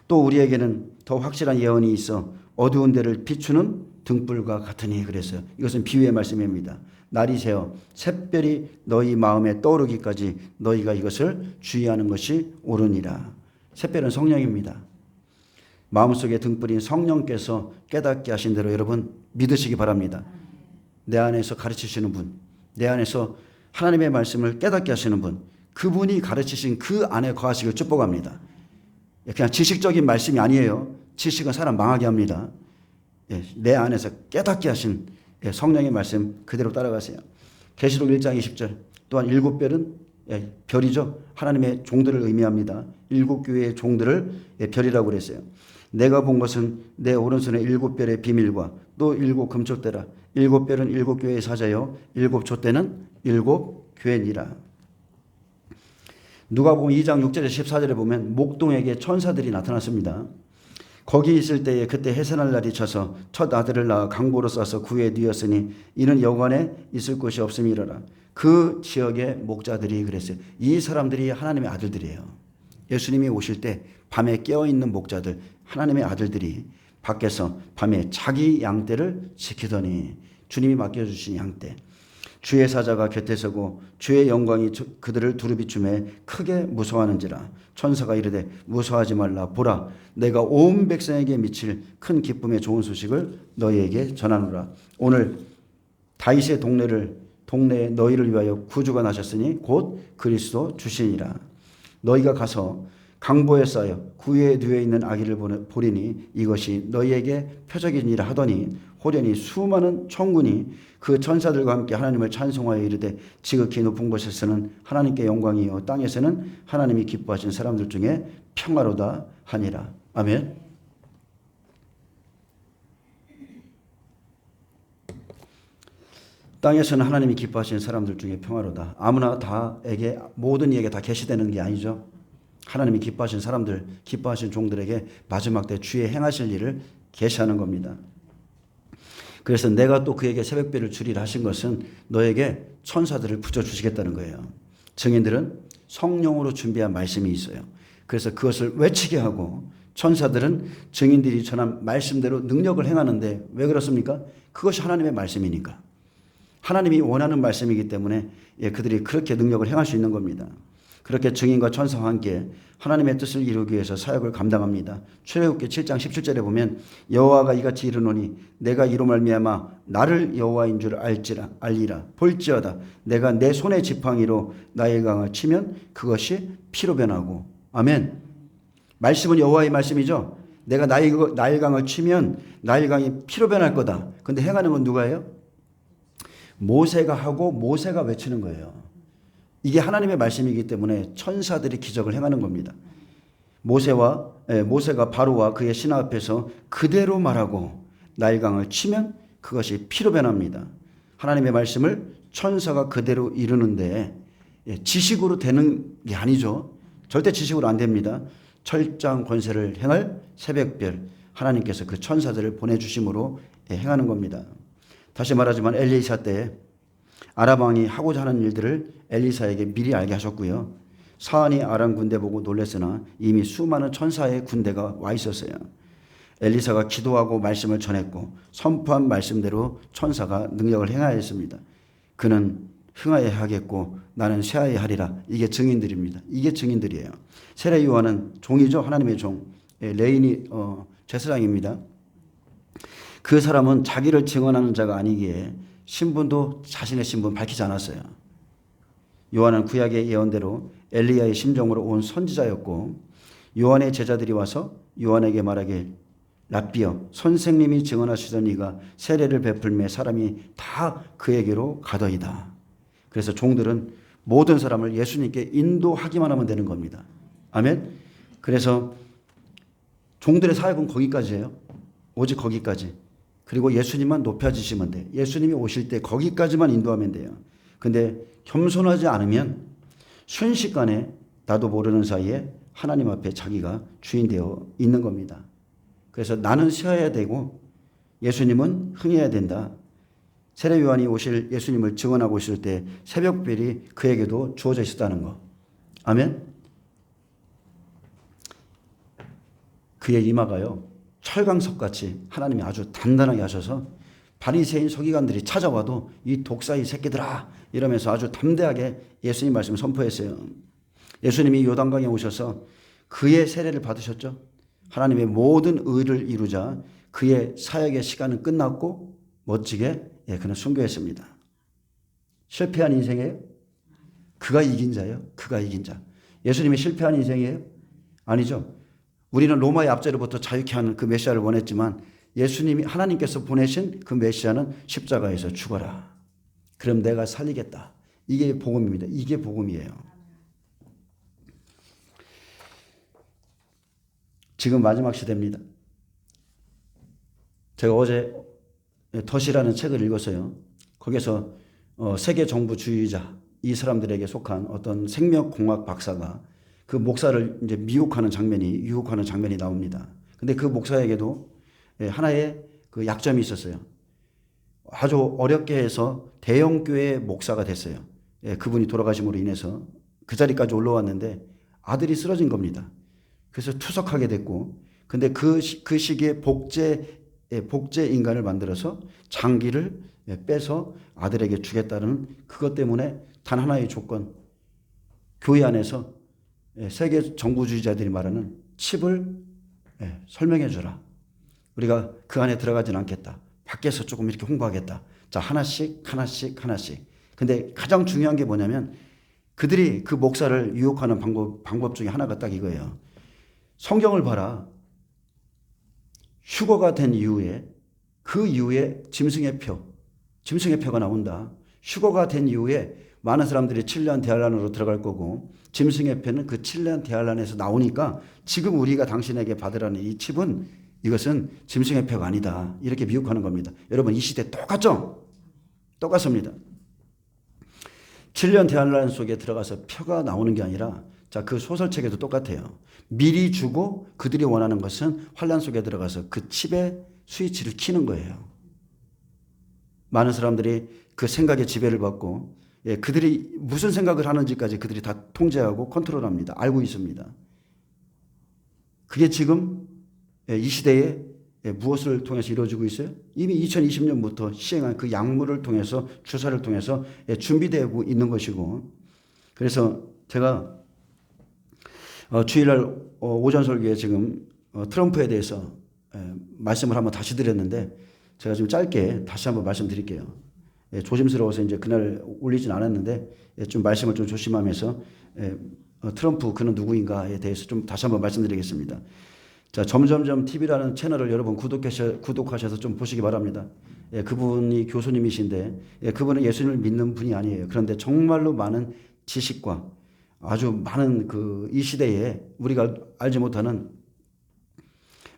또 우리에게는 더 확실한 예언이 있어 어두운 데를 비추는 등불과 같으니 그랬어요. 이것은 비유의 말씀입니다. 날이 새어 샛별이 너희 마음에 떠오르기까지 너희가 이것을 주의하는 것이 옳으니라. 샛별은 성령입니다. 마음속에 등불인 성령께서 깨닫게 하신 대로 여러분 믿으시기 바랍니다. 내 안에서 가르치시는 분, 내 안에서 하나님의 말씀을 깨닫게 하시는 분, 그분이 가르치신 그 안에 거하시길 축복합니다. 그냥 지식적인 말씀이 아니에요. 지식은 사람 망하게 합니다. 내 안에서 깨닫게 하신 성령의 말씀 그대로 따라가세요. 계시록 1장 20절. 또한 일곱 별은 별이죠. 하나님의 종들을 의미합니다. 일곱 교회의 종들을 별이라고 그랬어요. 내가 본 것은 내 오른손에 일곱 별의 비밀과 또 일곱 금촛대라. 일곱 별은 일곱 교회의 사자요 일곱 촛대는 일곱 교회니라. 누가복음 2장 6절에 14절에 보면 목동에게 천사들이 나타났습니다. 거기 있을 때에 그때 해산할 날이 쳐서 첫 아들을 낳아 강보로 싸서 구에 뉘었으니 이는 여관에 있을 곳이 없음이로라. 그 지역의 목자들이 그랬어요. 이 사람들이 하나님의 아들들이에요. 예수님이 오실 때 밤에 깨어있는 목자들, 하나님의 아들들이 밖에서 밤에 자기 양떼를 지키더니, 주님이 맡겨주신 양떼, 주의 사자가 곁에 서고 주의 영광이 그들을 두루비춤에 크게 무서워하는지라. 천사가 이르되 무서워하지 말라. 보라, 내가 온 백성에게 미칠 큰 기쁨의 좋은 소식을 너희에게 전하노라. 오늘 다윗의 동네에 너희를 위하여 구주가 나셨으니 곧 그리스도 주시니라. 너희가 가서 강보에 쌓여 구에 누워 있는 아기를 보리니 이것이 너희에게 표적이니라 하더니 호련히 수많은 천군이 그 천사들과 함께 하나님을 찬송하여 이르되 지극히 높은 곳에서는 하나님께 영광이요 땅에서는 하나님이 기뻐하신 사람들 중에 평화로다 하니라. 아멘. 땅에서는 하나님이 기뻐하시는 사람들 중에 평화로다. 아무나 다에게 모든 이에게 다 계시되는 게 아니죠. 하나님이 기뻐하시는 사람들, 기뻐하시는 종들에게 마지막 때 주의 행하실 일을 계시하는 겁니다. 그래서 내가 또 그에게 새벽별을 주리라 하신 것은 너에게 천사들을 붙여주시겠다는 거예요. 증인들은 성령으로 준비한 말씀이 있어요. 그래서 그것을 외치게 하고 천사들은 증인들이 전한 말씀대로 능력을 행하는데 왜 그렇습니까? 그것이 하나님의 말씀이니까. 하나님이 원하는 말씀이기 때문에 그들이 그렇게 능력을 행할 수 있는 겁니다. 그렇게 증인과 천사와 함께 하나님의 뜻을 이루기 위해서 사역을 감당합니다. 출애굽기 7장 17절에 보면 여호와가 이같이 이르노니 내가 이로 말미암아 나를 여호와인 줄 알리라. 볼지어다 내가 내 손의 지팡이로 나의 강을 치면 그것이 피로 변하고. 아멘. 말씀은 여호와의 말씀이죠. 내가 나일 강을 치면 나일 강이 피로 변할 거다. 근데 행하는 건 누가 해요? 모세가 하고 모세가 외치는 거예요. 이게 하나님의 말씀이기 때문에 천사들이 기적을 행하는 겁니다. 모세가 바로와 그의 신하 앞에서 그대로 말하고 나일강을 치면 그것이 피로 변합니다. 하나님의 말씀을 천사가 그대로 이루는데 지식으로 되는 게 아니죠. 절대 지식으로 안 됩니다. 철장 권세를 행할 새벽별 하나님께서 그 천사들을 보내주심으로 행하는 겁니다. 다시 말하지만 엘리사 때 아람 왕이 하고자 하는 일들을 엘리사에게 미리 알게 하셨고요. 사안이 아람 군대 보고 놀랐으나 이미 수많은 천사의 군대가 와 있었어요. 엘리사가 기도하고 말씀을 전했고 선포한 말씀대로 천사가 능력을 행하였습니다. 그는 흥하여야 하겠고 나는 쇠하여야 하리라. 이게 증인들입니다. 이게 증인들이에요. 세례 요한은 종이죠. 하나님의 종. 레인이 제사장입니다. 그 사람은 자기를 증언하는 자가 아니기에 신분도 자신의 신분 밝히지 않았어요. 요한은 구약의 예언대로 엘리야의 심정으로 온 선지자였고 요한의 제자들이 와서 요한에게 말하길 랍비여 선생님이 증언하시던 이가 세례를 베풀매 사람이 다 그에게로 가더이다. 그래서 종들은 모든 사람을 예수님께 인도하기만 하면 되는 겁니다. 아멘. 그래서 종들의 사역은 거기까지예요. 오직 거기까지. 그리고 예수님만 높여지시면 돼. 예수님이 오실 때 거기까지만 인도하면 돼요. 근데 겸손하지 않으면 순식간에 나도 모르는 사이에 하나님 앞에 자기가 주인 되어 있는 겁니다. 그래서 나는 쉬어야 되고 예수님은 흥해야 된다. 세례 요한이 오실 예수님을 증언하고 있을 때 새벽별이 그에게도 주어져 있었다는 거. 아멘. 그의 이마가요 철강석같이 하나님이 아주 단단하게 하셔서 바리새인 서기관들이 찾아와도 이 독사의 새끼들아 이러면서 아주 담대하게 예수님 말씀을 선포했어요. 예수님이 요단강에 오셔서 그의 세례를 받으셨죠. 하나님의 모든 의를 이루자 그의 사역의 시간은 끝났고 멋지게 그는 순교했습니다. 실패한 인생이에요? 그가 이긴 자예요. 그가 이긴 자. 예수님이 실패한 인생이에요? 아니죠. 우리는 로마의 압제로부터 자유케 하는 그 메시아를 원했지만 예수님이 하나님께서 보내신 그 메시아는 십자가에서 죽어라. 그럼 내가 살리겠다. 이게 복음입니다. 이게 복음이에요. 지금 마지막 시대입니다. 제가 어제 덫이라는 책을 읽었어요. 거기서 세계 정부주의자 이 사람들에게 속한 어떤 생명공학 박사가 그 목사를 이제 유혹하는 장면이 나옵니다. 근데 그 목사에게도 하나의 그 약점이 있었어요. 아주 어렵게 해서 대형교회 목사가 됐어요. 그분이 돌아가심으로 인해서 그 자리까지 올라왔는데 아들이 쓰러진 겁니다. 그래서 투석하게 됐고, 근데 그 시기에 복제 인간을 만들어서 장기를 빼서 아들에게 주겠다는 그것 때문에 단 하나의 조건, 교회 안에서 세계 정부주의자들이 말하는 칩을 설명해 주라. 우리가 그 안에 들어가진 않겠다. 밖에서 조금 이렇게 홍보하겠다. 자, 하나씩. 근데 가장 중요한 게 뭐냐면 그들이 그 목사를 유혹하는 방법 중에 하나가 딱 이거예요. 성경을 봐라. 휴거가 된 이후에 그 이후에 짐승의 표가 나온다. 휴거가 된 이후에 많은 사람들이 7년 대환란으로 들어갈 거고 짐승의 표는 그 7년 대환란에서 나오니까 지금 우리가 당신에게 받으라는 이 칩은 이것은 짐승의 표가 아니다. 이렇게 미혹하는 겁니다. 여러분 이 시대 똑같죠? 똑같습니다. 7년 대환란 속에 들어가서 표가 나오는 게 아니라 자, 그 소설책에도 똑같아요. 미리 주고 그들이 원하는 것은 환란 속에 들어가서 그 칩의 스위치를 키는 거예요. 많은 사람들이 그 생각의 지배를 받고 그들이 무슨 생각을 하는지까지 그들이 다 통제하고 컨트롤합니다. 알고 있습니다. 그게 지금 이 시대에 무엇을 통해서 이루어지고 있어요? 이미 2020년부터 시행한 그 약물을 통해서 주사를 통해서 준비되고 있는 것이고, 그래서 제가 주일날 오전 설교에 지금 트럼프에 대해서 말씀을 한번 다시 드렸는데 제가 좀 짧게 다시 한번 말씀드릴게요. 조심스러워서 이제 그날 올리진 않았는데 좀 말씀을 좀 조심하면서 트럼프 그는 누구인가에 대해서 좀 다시 한번 말씀드리겠습니다. 자, 점점점 TV라는 채널을 여러분 구독하셔서 좀 보시기 바랍니다. 그분이 교수님이신데 그분은 예수님을 믿는 분이 아니에요. 그런데 정말로 많은 지식과 아주 많은 이 시대에 우리가 알지 못하는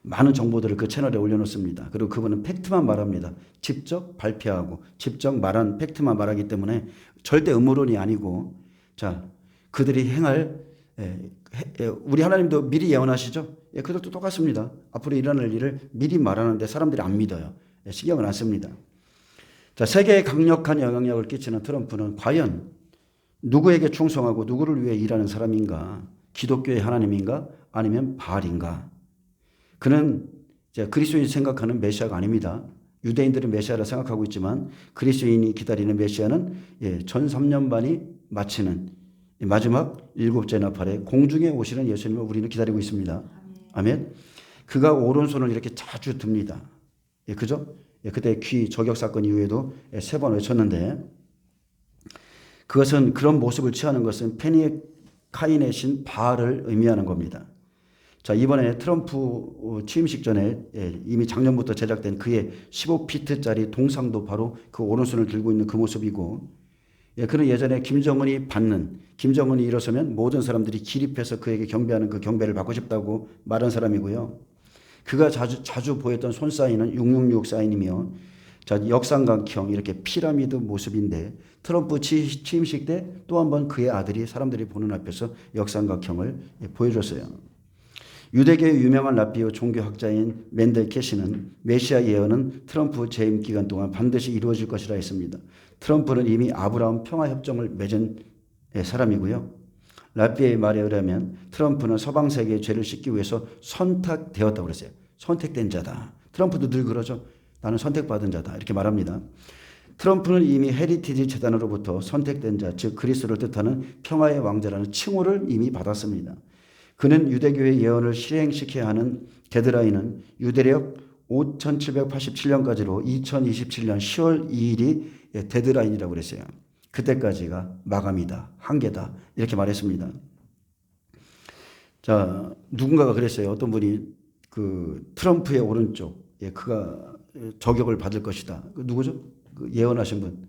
많은 정보들을 그 채널에 올려놓습니다. 그리고 그분은 팩트만 말합니다. 직접 발표하고 직접 말한 팩트만 말하기 때문에 절대 음모론이 아니고, 자, 그들이 행할 우리 하나님도 미리 예언하시죠? 그들도 똑같습니다. 앞으로 일어날 일을 미리 말하는데 사람들이 안 믿어요. 신경을 안 씁니다. 자, 세계에 강력한 영향력을 끼치는 트럼프는 과연 누구에게 충성하고 누구를 위해 일하는 사람인가? 기독교의 하나님인가? 아니면 바알인가? 그는 그리스도인이 생각하는 메시아가 아닙니다. 유대인들은 메시아라 생각하고 있지만 그리스도인이 기다리는 메시아는 전 3년 반이 마치는 마지막 7째 나팔에 공중에 오시는 예수님을 우리는 기다리고 있습니다. 아멘. 그가 오른손을 이렇게 자주 듭니다. 그죠? 그때 귀 저격 사건 이후에도 3번 외쳤는데 그것은 그런 모습을 취하는 것은 카인의 신 바알을 의미하는 겁니다. 자, 이번에 트럼프 취임식 전에 이미 작년부터 제작된 그의 15피트짜리 동상도 바로 그 오른손을 들고 있는 그 모습이고, 그는 예전에 김정은이 일어서면 모든 사람들이 기립해서 그에게 경배하는 그 경배를 받고 싶다고 말한 사람이고요. 그가 자주 보였던 손 사인은 666 사인이며, 자, 역삼각형 이렇게 피라미드 모습인데 트럼프 취임식 때 또 한 번 그의 아들이 사람들이 보는 앞에서 역삼각형을 보여줬어요. 유대교의 유명한 라비오 종교학자인 맨델 케시는 메시아 예언은 트럼프 재임 기간 동안 반드시 이루어질 것이라 했습니다. 트럼프는 이미 아브라함 평화협정을 맺은 사람이고요. 라비의 말에 의하면 트럼프는 서방 세계의 죄를 씻기 위해서 선택되었다고 그랬어요. 선택된 자다. 트럼프도 늘 그러죠. 나는 선택받은 자다. 이렇게 말합니다. 트럼프는 이미 헤리티지 재단으로부터 선택된 자, 즉 그리스도를 뜻하는 평화의 왕자라는 칭호를 이미 받았습니다. 그는 유대교의 예언을 실행시켜야 하는 데드라인은 유대력 5787년까지로 2027년 10월 2일이 데드라인이라고 그랬어요. 그때까지가 마감이다. 한계다. 이렇게 말했습니다. 자, 누군가가 그랬어요. 어떤 분이 그 트럼프의 오른쪽, 그가 저격을 받을 것이다. 누구죠? 그 예언하신 분.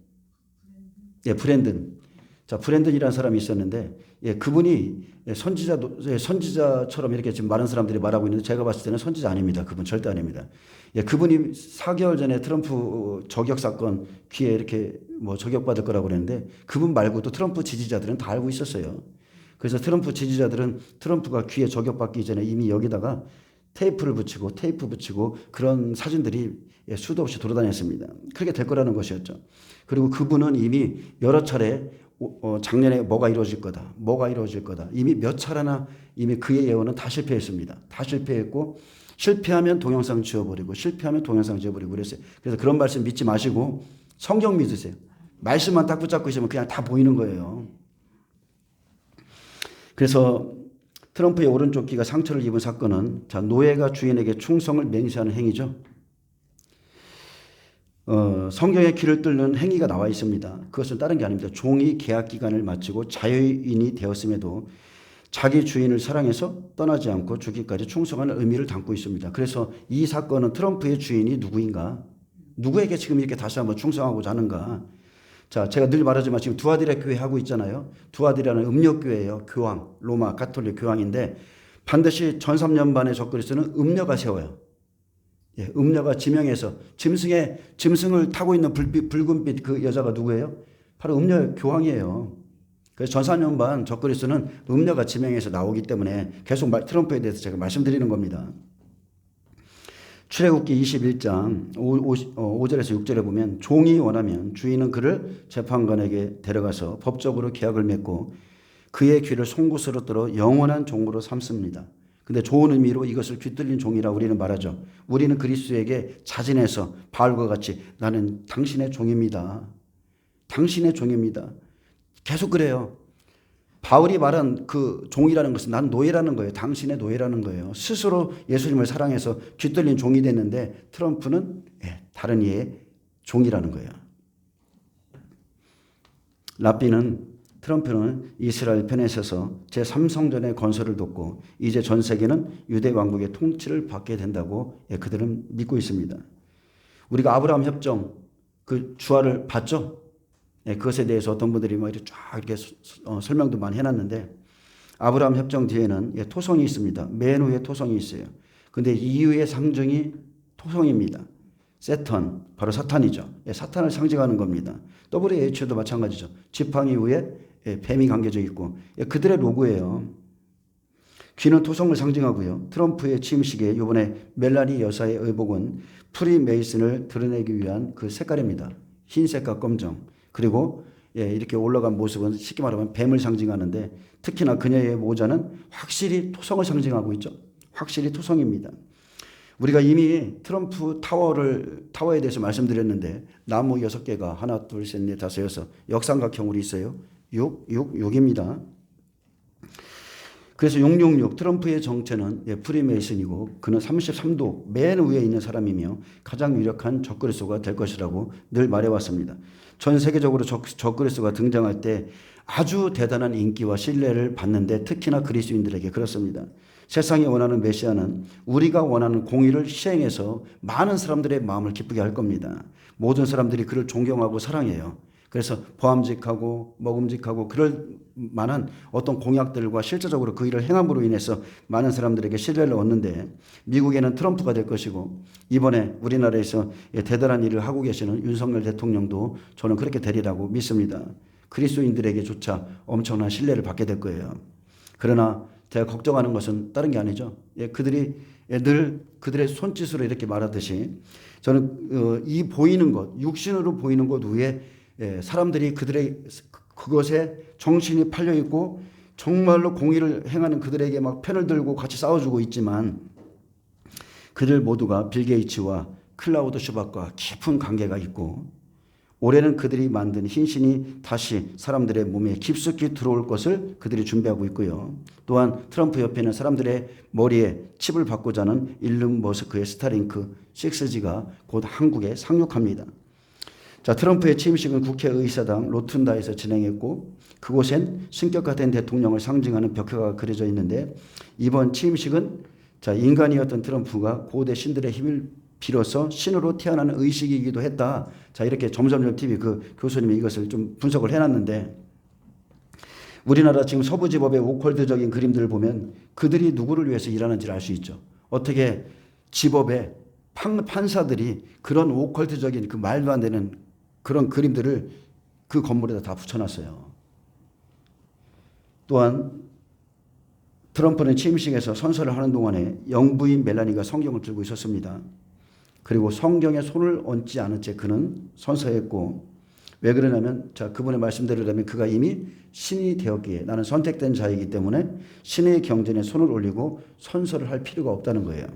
브랜든. 자, 브랜든이라는 사람이 있었는데, 그분이 선지자처럼 이렇게 지금 많은 사람들이 말하고 있는데 제가 봤을 때는 선지자 아닙니다. 그분 절대 아닙니다. 그분이 4개월 전에 트럼프 저격 사건 귀에 이렇게 뭐 저격받을 거라고 그랬는데 그분 말고도 트럼프 지지자들은 다 알고 있었어요. 그래서 트럼프 지지자들은 트럼프가 귀에 저격받기 전에 이미 여기다가 테이프 붙이고 그런 사진들이 수도 없이 돌아다녔습니다. 그렇게 될 거라는 것이었죠. 그리고 그분은 이미 여러 차례 작년에 뭐가 이루어질 거다. 이미 몇 차례나 이미 그의 예언은 다 실패했습니다. 다 실패했고 실패하면 동영상 지워버리고 그랬어요. 그래서 그런 말씀 믿지 마시고 성경 믿으세요. 말씀만 딱 붙잡고 있으면 그냥 다 보이는 거예요. 그래서 트럼프의 오른쪽 귀가 상처를 입은 사건은 노예가 주인에게 충성을 맹세하는 행위죠. 성경에 귀를 뚫는 행위가 나와 있습니다. 그것은 다른 게 아닙니다. 종이 계약 기간을 마치고 자유인이 되었음에도 자기 주인을 사랑해서 떠나지 않고 죽기까지 충성하는 의미를 담고 있습니다. 그래서 이 사건은 트럼프의 주인이 누구인가? 누구에게 지금 이렇게 다시 한번 충성하고자 하는가? 자, 제가 늘 말하지만 지금 두아디라 교회 하고 있잖아요. 두아디라는 음력교회예요. 교황, 로마 가톨릭 교황인데 반드시 전 3년 반의 적그리스도는 음녀가 세워요. 음녀가 지명해서 짐승을 타고 있는 붉은빛 그 여자가 누구예요? 바로 음녀 교황이에요. 그래서 전 4년 반 적그리스도는 음녀가 지명해서 나오기 때문에 계속 트럼프에 대해서 제가 말씀드리는 겁니다. 출애굽기 21장 5절에서 6절에 보면 종이 원하면 주인은 그를 재판관에게 데려가서 법적으로 계약을 맺고 그의 귀를 송곳으로 뚫어 영원한 종으로 삼습니다. 근데 좋은 의미로 이것을 귀뚫린 종이라 우리는 말하죠. 우리는 그리스도에게 자진해서 바울과 같이 나는 당신의 종입니다. 당신의 종입니다. 계속 그래요. 바울이 말한 그 종이라는 것은 난 노예라는 거예요. 당신의 노예라는 거예요. 스스로 예수님을 사랑해서 귀뚫린 종이 됐는데 트럼프는 다른 이의 종이라는 거예요. 트럼프는 이스라엘 편에 서서 제3성전의 건설을 돕고 이제 전 세계는 유대 왕국의 통치를 받게 된다고 그들은 믿고 있습니다. 우리가 아브라함 협정 그 주화를 봤죠? 그것에 대해서 어떤 분들이 이렇게 설명도 많이 해놨는데 아브라함 협정 뒤에는 토성이 있습니다. 맨 위에 토성이 있어요. 근데 이유의 상징이 토성입니다. 세턴, 바로 사탄이죠. 사탄을 상징하는 겁니다. WHO도 마찬가지죠. 지팡이 위에 뱀이 감겨져 있고 그들의 로고예요. 귀는 토성을 상징하고요. 트럼프의 취임식에 이번에 멜라니 여사의 의복은 프리메이슨을 드러내기 위한 그 색깔입니다. 흰색과 검정. 그리고 이렇게 올라간 모습은 쉽게 말하면 뱀을 상징하는데 특히나 그녀의 모자는 확실히 토성을 상징하고 있죠. 확실히 토성입니다. 우리가 이미 트럼프 타워에 대해서 말씀드렸는데 나무 6개가 하나, 둘, 셋, 넷, 다섯, 여섯 역삼각형으로 있어요. 6입니다. 그래서 666 트럼프의 정체는 프리메이슨이고 그는 33도 맨 위에 있는 사람이며 가장 유력한 적그리스도가 될 것이라고 늘 말해왔습니다. 전 세계적으로 적그리스도가 등장할 때 아주 대단한 인기와 신뢰를 받는데 특히나 그리스도인들에게 그렇습니다. 세상이 원하는 메시아는 우리가 원하는 공의를 시행해서 많은 사람들의 마음을 기쁘게 할 겁니다. 모든 사람들이 그를 존경하고 사랑해요. 그래서 보암직하고 먹음직하고 그럴 만한 어떤 공약들과 실제적으로 그 일을 행함으로 인해서 많은 사람들에게 신뢰를 얻는데 미국에는 트럼프가 될 것이고 이번에 우리나라에서 대단한 일을 하고 계시는 윤석열 대통령도 저는 그렇게 되리라고 믿습니다. 그리스도인들에게조차 엄청난 신뢰를 받게 될 거예요. 그러나 제가 걱정하는 것은 다른 게 아니죠. 그들이 늘 그들의 손짓으로 이렇게 말하듯이 저는 이 보이는 것, 육신으로 보이는 것 위에 사람들이 그것에 정신이 팔려 있고 정말로 공의를 행하는 그들에게 막 편을 들고 같이 싸워주고 있지만 그들 모두가 빌 게이츠와 클라우드 슈박과 깊은 관계가 있고 올해는 그들이 만든 흰신이 다시 사람들의 몸에 깊숙이 들어올 것을 그들이 준비하고 있고요. 또한 트럼프 옆에는 사람들의 머리에 칩을 받고자 하는 일론 머스크의 스타링크 6G가 곧 한국에 상륙합니다. 자, 트럼프의 취임식은 국회의사당 로툰다에서 진행했고 그곳엔 승격화된 대통령을 상징하는 벽화가 그려져 있는데 이번 취임식은 인간이었던 트럼프가 고대 신들의 힘을 빌어서 신으로 태어나는 의식이기도 했다. 자, 이렇게 점점점 TV 그 교수님이 이것을 좀 분석을 해놨는데 우리나라 지금 서부지법의 오컬트적인 그림들을 보면 그들이 누구를 위해서 일하는지를 알 수 있죠. 어떻게 지법의 판사들이 그런 오컬트적인 그 말도 안 되는 그런 그림들을 그 건물에다 다 붙여놨어요. 또한 트럼프는 취임식에서 선서를 하는 동안에 영부인 멜라니가 성경을 들고 있었습니다. 그리고 성경에 손을 얹지 않은 채 그는 선서했고 왜 그러냐면 그분의 말씀대로라면 그가 이미 신이 되었기에 나는 선택된 자이기 때문에 신의 경전에 손을 올리고 선서를 할 필요가 없다는 거예요.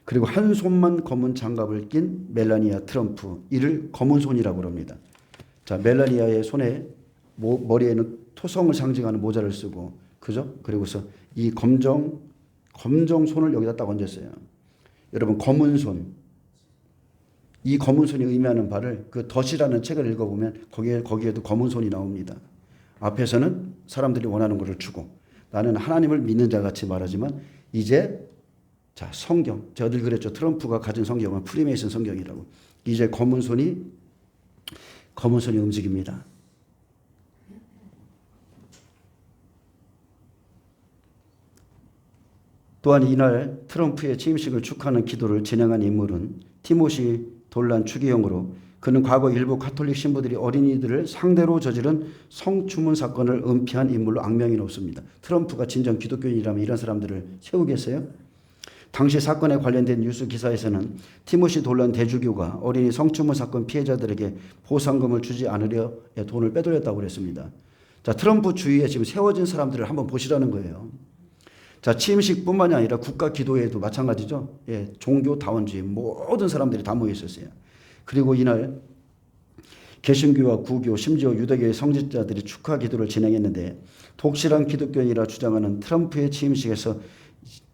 그리고 한 손만 검은 장갑을 낀 멜라니아 트럼프 이를 검은 손이라고 합니다. 자, 멜라니아의 손에 머리에는 토성을 상징하는 모자를 쓰고 그죠? 그리고서 이 검정 손을 여기다 딱 얹었어요. 여러분 검은 손 이 검은 손이 의미하는 바를 그 덫이라는 책을 읽어보면 거기에도 검은 손이 나옵니다. 앞에서는 사람들이 원하는 것을 주고 나는 하나님을 믿는 자 같이 말하지만 이제 성경 제가 늘 그랬죠. 트럼프가 가진 성경은 프리메이슨 성경이라고. 이제 검은 손이 움직입니다. 또한 이날 트럼프의 취임식을 축하하는 기도를 진행한 인물은 티모시 돌란 추기경으로 그는 과거 일부 가톨릭 신부들이 어린이들을 상대로 저지른 성추문 사건을 은폐한 인물로 악명이 높습니다. 트럼프가 진정 기독교인이라면 이런 사람들을 세우겠어요? 당시 사건에 관련된 뉴스 기사에서는 티모시 돌란 대주교가 어린이 성추문 사건 피해자들에게 보상금을 주지 않으려 돈을 빼돌렸다고 그랬습니다. 자, 트럼프 주위에 지금 세워진 사람들을 한번 보시라는 거예요. 자, 취임식뿐만이 아니라 국가 기도회도 마찬가지죠. 종교다원주의 모든 사람들이 다 모여 있었어요. 그리고 이날 개신교와 구교 심지어 유대교의 성직자들이 축하 기도를 진행했는데 독실한 기독교인이라 주장하는 트럼프의 취임식에서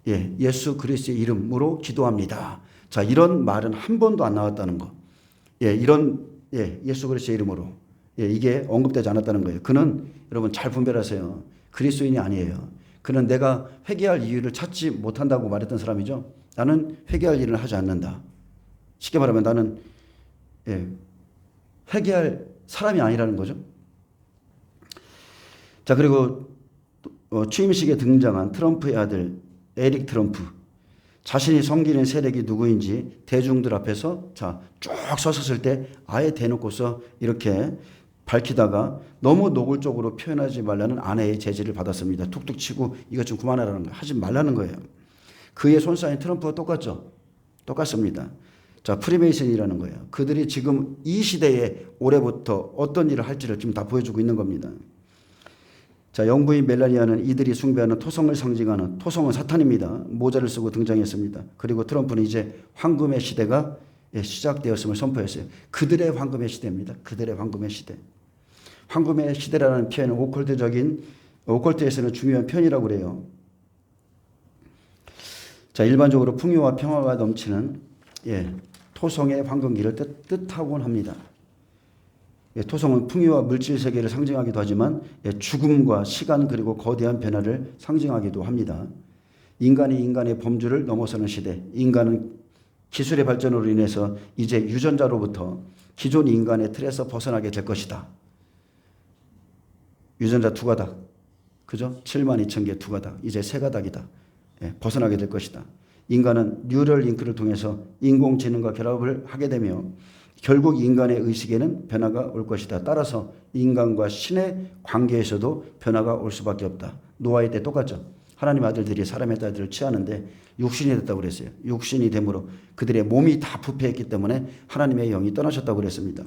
예수 그리스도의 이름으로 기도합니다. 자, 이런 말은 한 번도 안 나왔다는 거. 예수 그리스도의 이름으로. 이게 언급되지 않았다는 거예요. 그는 여러분 잘 분별하세요. 그리스도인이 아니에요. 그는 내가 회개할 이유를 찾지 못한다고 말했던 사람이죠. 나는 회개할 일을 하지 않는다. 쉽게 말하면 나는 회개할 사람이 아니라는 거죠. 자, 그리고 취임식에 등장한 트럼프의 아들 에릭 트럼프. 자신이 섬기는 세력이 누구인지 대중들 앞에서 쭉 섰을 때 아예 대놓고서 이렇게 밝히다가 너무 노골적으로 표현하지 말라는 아내의 제지를 받았습니다. 툭툭 치고 이것 좀 그만하라는 거, 하지 말라는 거예요. 그의 손사인 트럼프와 똑같죠. 똑같습니다. 자, 프리메이슨이라는 거예요. 그들이 지금 이 시대에 올해부터 어떤 일을 할지를 지금 다 보여주고 있는 겁니다. 자, 영부인 멜라니아는 이들이 숭배하는 토성을 상징하는, 토성은 사탄입니다. 모자를 쓰고 등장했습니다. 그리고 트럼프는 이제 황금의 시대가 시작되었음을 선포했어요. 그들의 황금의 시대입니다. 그들의 황금의 시대. 황금의 시대라는 표현은 오컬트에서는 중요한 표현이라고 그래요. 자, 일반적으로 풍요와 평화가 넘치는 토성의 황금기를 뜻하곤 합니다. 토성은 풍요와 물질 세계를 상징하기도 하지만 죽음과 시간 그리고 거대한 변화를 상징하기도 합니다. 인간이 인간의 범주를 넘어서는 시대, 인간은 기술의 발전으로 인해서 이제 유전자로부터 기존 인간의 틀에서 벗어나게 될 것이다. 유전자 두 가닥, 그죠? 72,000개 두 가닥, 이제 세 가닥이다. 벗어나게 될 것이다. 인간은 뉴럴 링크를 통해서 인공지능과 결합을 하게 되며 결국 인간의 의식에는 변화가 올 것이다. 따라서 인간과 신의 관계에서도 변화가 올 수밖에 없다. 노아의 때 똑같죠. 하나님 아들들이 사람의 딸들을 취하는데 육신이 됐다고 그랬어요. 육신이 됨으로 그들의 몸이 다 부패했기 때문에 하나님의 영이 떠나셨다고 그랬습니다.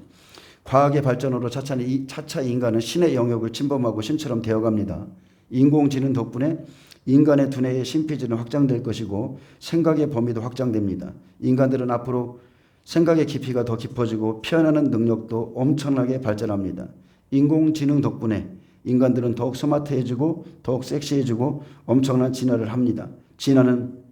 과학의 발전으로 차차 인간은 신의 영역을 침범하고 신처럼 되어갑니다. 인공지능 덕분에 인간의 두뇌의 심피지는 확장될 것이고 생각의 범위도 확장됩니다. 인간들은 앞으로 생각의 깊이가 더 깊어지고 표현하는 능력도 엄청나게 발전합니다. 인공지능 덕분에 인간들은 더욱 스마트해지고 더욱 섹시해지고 엄청난 진화를 합니다. 진화는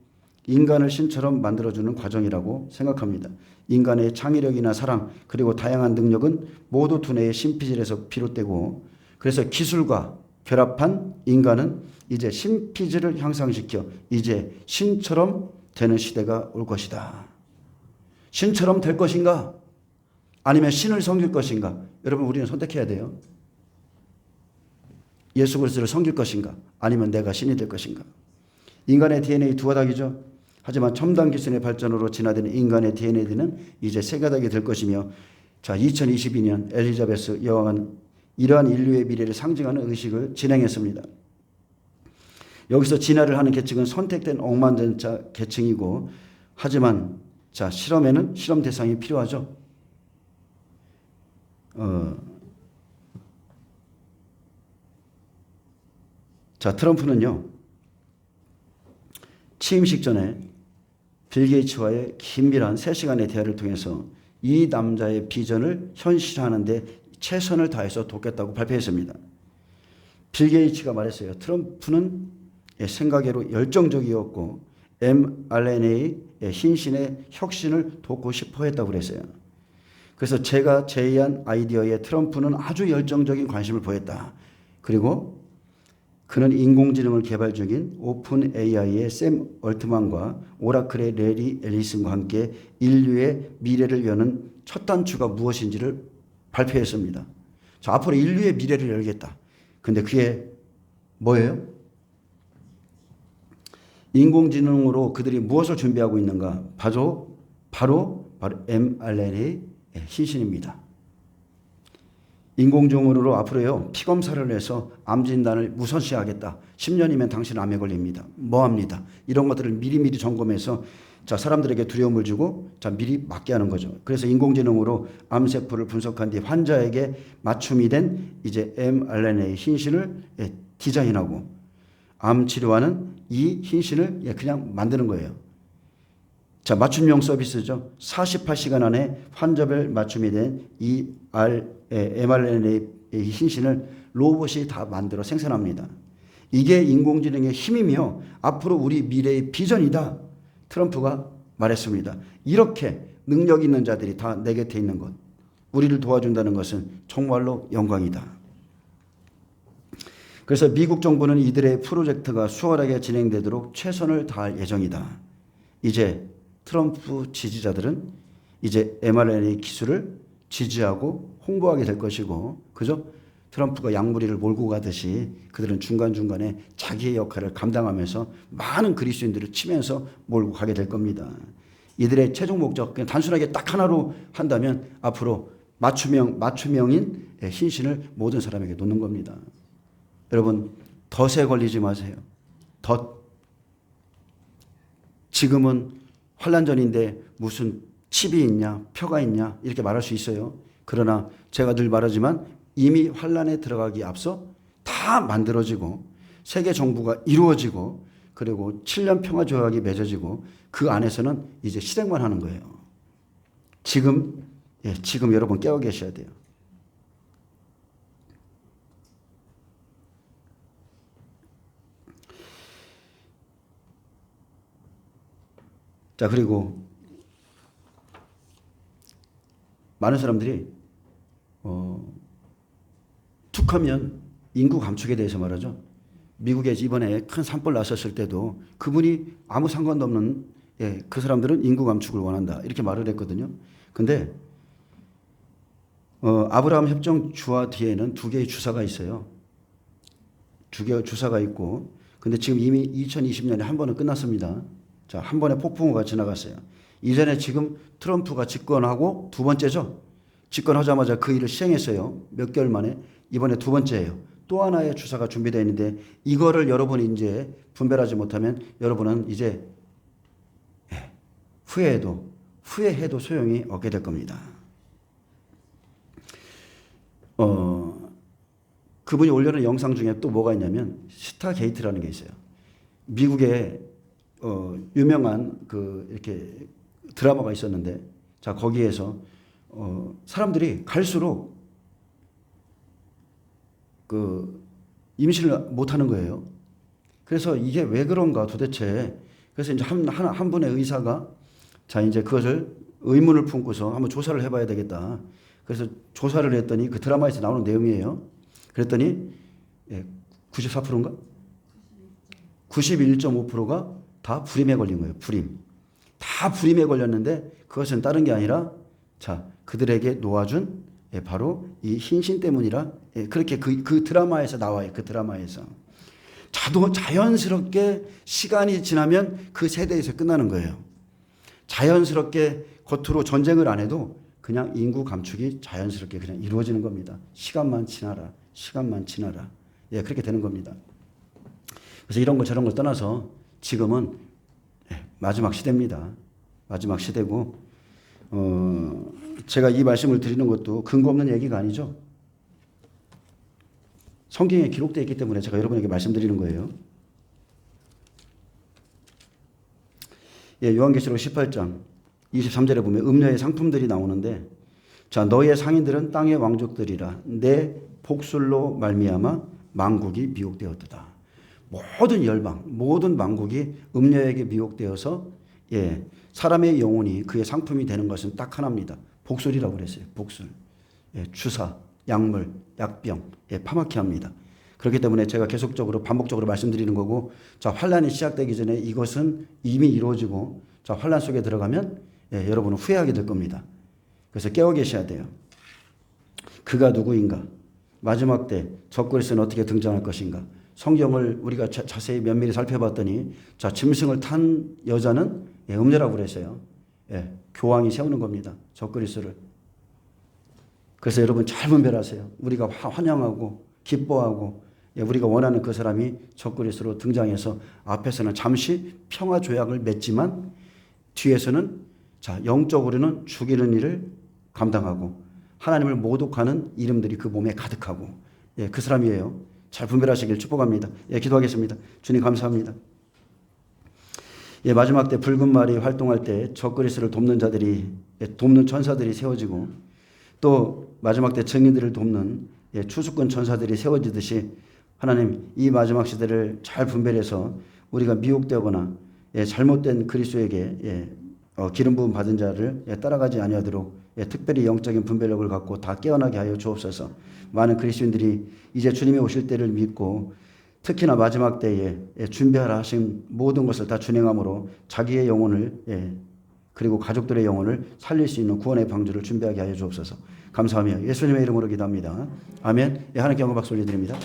인간을 신처럼 만들어주는 과정이라고 생각합니다. 인간의 창의력이나 사랑 그리고 다양한 능력은 모두 두뇌의 심피질에서 비롯되고 그래서 기술과 결합한 인간은 이제 심피질을 향상시켜 이제 신처럼 되는 시대가 올 것이다. 신처럼 될 것인가? 아니면 신을 섬길 것인가? 여러분 우리는 선택해야 돼요. 예수 그리스도를 섬길 것인가? 아니면 내가 신이 될 것인가? 인간의 DNA 두 가닥이죠. 하지만 첨단 기술의 발전으로 진화되는 인간의 DNA는 이제 세 가닥이 될 것이며 자 2022년 엘리자베스 여왕은 이러한 인류의 미래를 상징하는 의식을 진행했습니다. 여기서 진화를 하는 계층은 선택된 억만장자 계층이고 하지만 자 실험에는 실험 대상이 필요하죠. 자 트럼프는요. 취임식 전에 빌 게이츠와의 긴밀한 3시간의 대화를 통해서 이 남자의 비전을 현실화하는 데 최선을 다해서 돕겠다고 발표했습니다. 빌 게이츠가 말했어요. 트럼프는 생각외로 열정적이었고 mRNA의 흰신의 혁신을 돕고 싶어 했다고 그랬어요. 그래서 제가 제의한 아이디어에 트럼프는 아주 열정적인 관심을 보였다. 그리고 그는 인공지능을 개발 중인 오픈 AI의 샘 얼트만과 오라클의 레리 앨리슨과 함께 인류의 미래를 여는 첫 단추가 무엇인지를 발표했습니다. 자, 앞으로 인류의 미래를 열겠다. 근데 그게 뭐예요? 인공지능으로 그들이 무엇을 준비하고 있는가? 바로 mRNA 흰신입니다. 인공지능으로 앞으로요 피검사를 해서 암 진단을 우선시하겠다. 10년이면 당신 암에 걸립니다. 뭐합니다. 이런 것들을 미리미리 점검해서 자 사람들에게 두려움을 주고 자 미리 맞게 하는 거죠. 그래서 인공지능으로 암세포를 분석한 뒤 환자에게 맞춤이 된 이제 mRNA 흰신을 디자인하고 암 치료하는 이 흰신을 그냥 만드는 거예요. 자 맞춤형 서비스죠. 48시간 안에 환자별 맞춤이 된 이 mRNA 흰신을 로봇이 다 만들어 생산합니다. 이게 인공지능의 힘이며 앞으로 우리 미래의 비전이다. 트럼프가 말했습니다. 이렇게 능력 있는 자들이 다 내 곁에 있는 것, 우리를 도와준다는 것은 정말로 영광이다. 그래서 미국 정부는 이들의 프로젝트가 수월하게 진행되도록 최선을 다할 예정이다. 이제 트럼프 지지자들은 이제 mRNA 기술을 지지하고 홍보하게 될 것이고, 그죠? 트럼프가 양무리를 몰고 가듯이 그들은 중간중간에 자기의 역할을 감당하면서 많은 그리스도인들을 치면서 몰고 가게 될 겁니다. 이들의 최종 목적, 그냥 단순하게 딱 하나로 한다면 앞으로 맞춤형인 hin신을 모든 사람에게 놓는 겁니다. 여러분 덫에 걸리지 마세요. 덫. 지금은 환난전인데 무슨 칩이 있냐, 표가 있냐 이렇게 말할 수 있어요. 그러나 제가 늘 말하지만 이미 환난에 들어가기 앞서 다 만들어지고 세계 정부가 이루어지고 그리고 7년 평화 조약이 맺어지고 그 안에서는 이제 실행만 하는 거예요. 지금 여러분 깨어 계셔야 돼요. 자, 그리고 많은 사람들이 툭하면 인구 감축에 대해서 말하죠. 미국에 이번에 큰 산불 났었을 때도 그분이 아무 상관도 없는 그 사람들은 인구 감축을 원한다 이렇게 말을 했거든요. 근데 아브라함 협정 주화 뒤에는 두 개의 주사가 있어요. 두 개의 주사가 있고 근데 지금 이미 2020년에 한 번은 끝났습니다. 자, 한 번에 폭풍우가 지나갔어요. 이전에 지금 트럼프가 집권하고 두 번째죠. 집권하자마자 그 일을 시행했어요. 몇 개월 만에. 이번에 두 번째예요. 또 하나의 주사가 준비되어 있는데 이거를 여러분이 이제 분별하지 못하면 여러분은 이제 후회해도 소용이 없게 될 겁니다. 그분이 올려놓은 영상 중에 또 뭐가 있냐면 스타게이트라는 게 있어요. 미국에 유명한 이렇게 드라마가 있었는데 자 거기에서 사람들이 갈수록 임신을 못하는 거예요. 그래서 이게 왜 그런가 도대체. 그래서 이제 한 분의 의사가 자 이제 그것을 의문을 품고서 한번 조사를 해봐야 되겠다. 그래서 조사를 했더니 그 드라마에서 나오는 내용이에요. 그랬더니 94%인가? 91.5%가 다 불임에 걸린 거예요. 불임. 다 불임에 걸렸는데 그것은 다른 게 아니라 자 그들에게 놓아준 바로 이 hin신 때문이라 그렇게 그 드라마에서 나와요. 그 드라마에서. 자연스럽게 시간이 지나면 그 세대에서 끝나는 거예요. 자연스럽게 겉으로 전쟁을 안 해도 그냥 인구 감축이 자연스럽게 그냥 이루어지는 겁니다. 시간만 지나라. 그렇게 되는 겁니다. 그래서 이런 거 저런 걸 떠나서 지금은 마지막 시대입니다. 마지막 시대고 제가 이 말씀을 드리는 것도 근거 없는 얘기가 아니죠. 성경에 기록되어 있기 때문에 제가 여러분에게 말씀드리는 거예요. 요한계시록 18장 23절에 보면 음녀의 상품들이 나오는데 자 너의 상인들은 땅의 왕족들이라 내 복술로 말미암아 만국이 미혹되었도다. 모든 열방 모든 만국이 음녀에게 미혹되어서 사람의 영혼이 그의 상품이 되는 것은 딱 하나입니다. 복술이라고 그랬어요. 복술. 주사, 약물, 약병, 파마케 합니다. 그렇기 때문에 제가 계속적으로 반복적으로 말씀드리는 거고 자 환란이 시작되기 전에 이것은 이미 이루어지고 자 환란 속에 들어가면 여러분은 후회하게 될 겁니다. 그래서 깨어 계셔야 돼요. 그가 누구인가? 마지막 때 적그리스도는 어떻게 등장할 것인가? 성경을 우리가 자세히 면밀히 살펴봤더니 자 짐승을 탄 여자는 음녀라고 그랬어요. 교황이 세우는 겁니다. 적그리스도를. 그래서 여러분 잘 분별하세요. 우리가 환영하고 기뻐하고 우리가 원하는 그 사람이 적그리스도로 등장해서 앞에서는 잠시 평화 조약을 맺지만 뒤에서는 자 영적으로는 죽이는 일을 감당하고 하나님을 모독하는 이름들이 그 몸에 가득하고 그 사람이에요. 잘 분별하시길 축복합니다. 기도하겠습니다. 주님 감사합니다. 마지막 때 붉은 말이 활동할 때 적그리스도를 돕는 자들이 돕는 천사들이 세워지고 또 마지막 때 증인들을 돕는 추수꾼 천사들이 세워지듯이 하나님 이 마지막 시대를 잘 분별해서 우리가 미혹되거나 잘못된 그리스도에게 기름 부음 받은 자를 따라가지 아니하도록 특별히 영적인 분별력을 갖고 다 깨어나게 하여 주옵소서. 많은 그리스도인들이 이제 주님이 오실 때를 믿고 특히나 마지막 때에 준비하라 하신 모든 것을 다 준행함으로 자기의 영혼을 그리고 가족들의 영혼을 살릴 수 있는 구원의 방주를 준비하게 하여 주옵소서. 감사하며 예수님의 이름으로 기도합니다. 아멘. 하나님께 영광 박수 올려드립니다.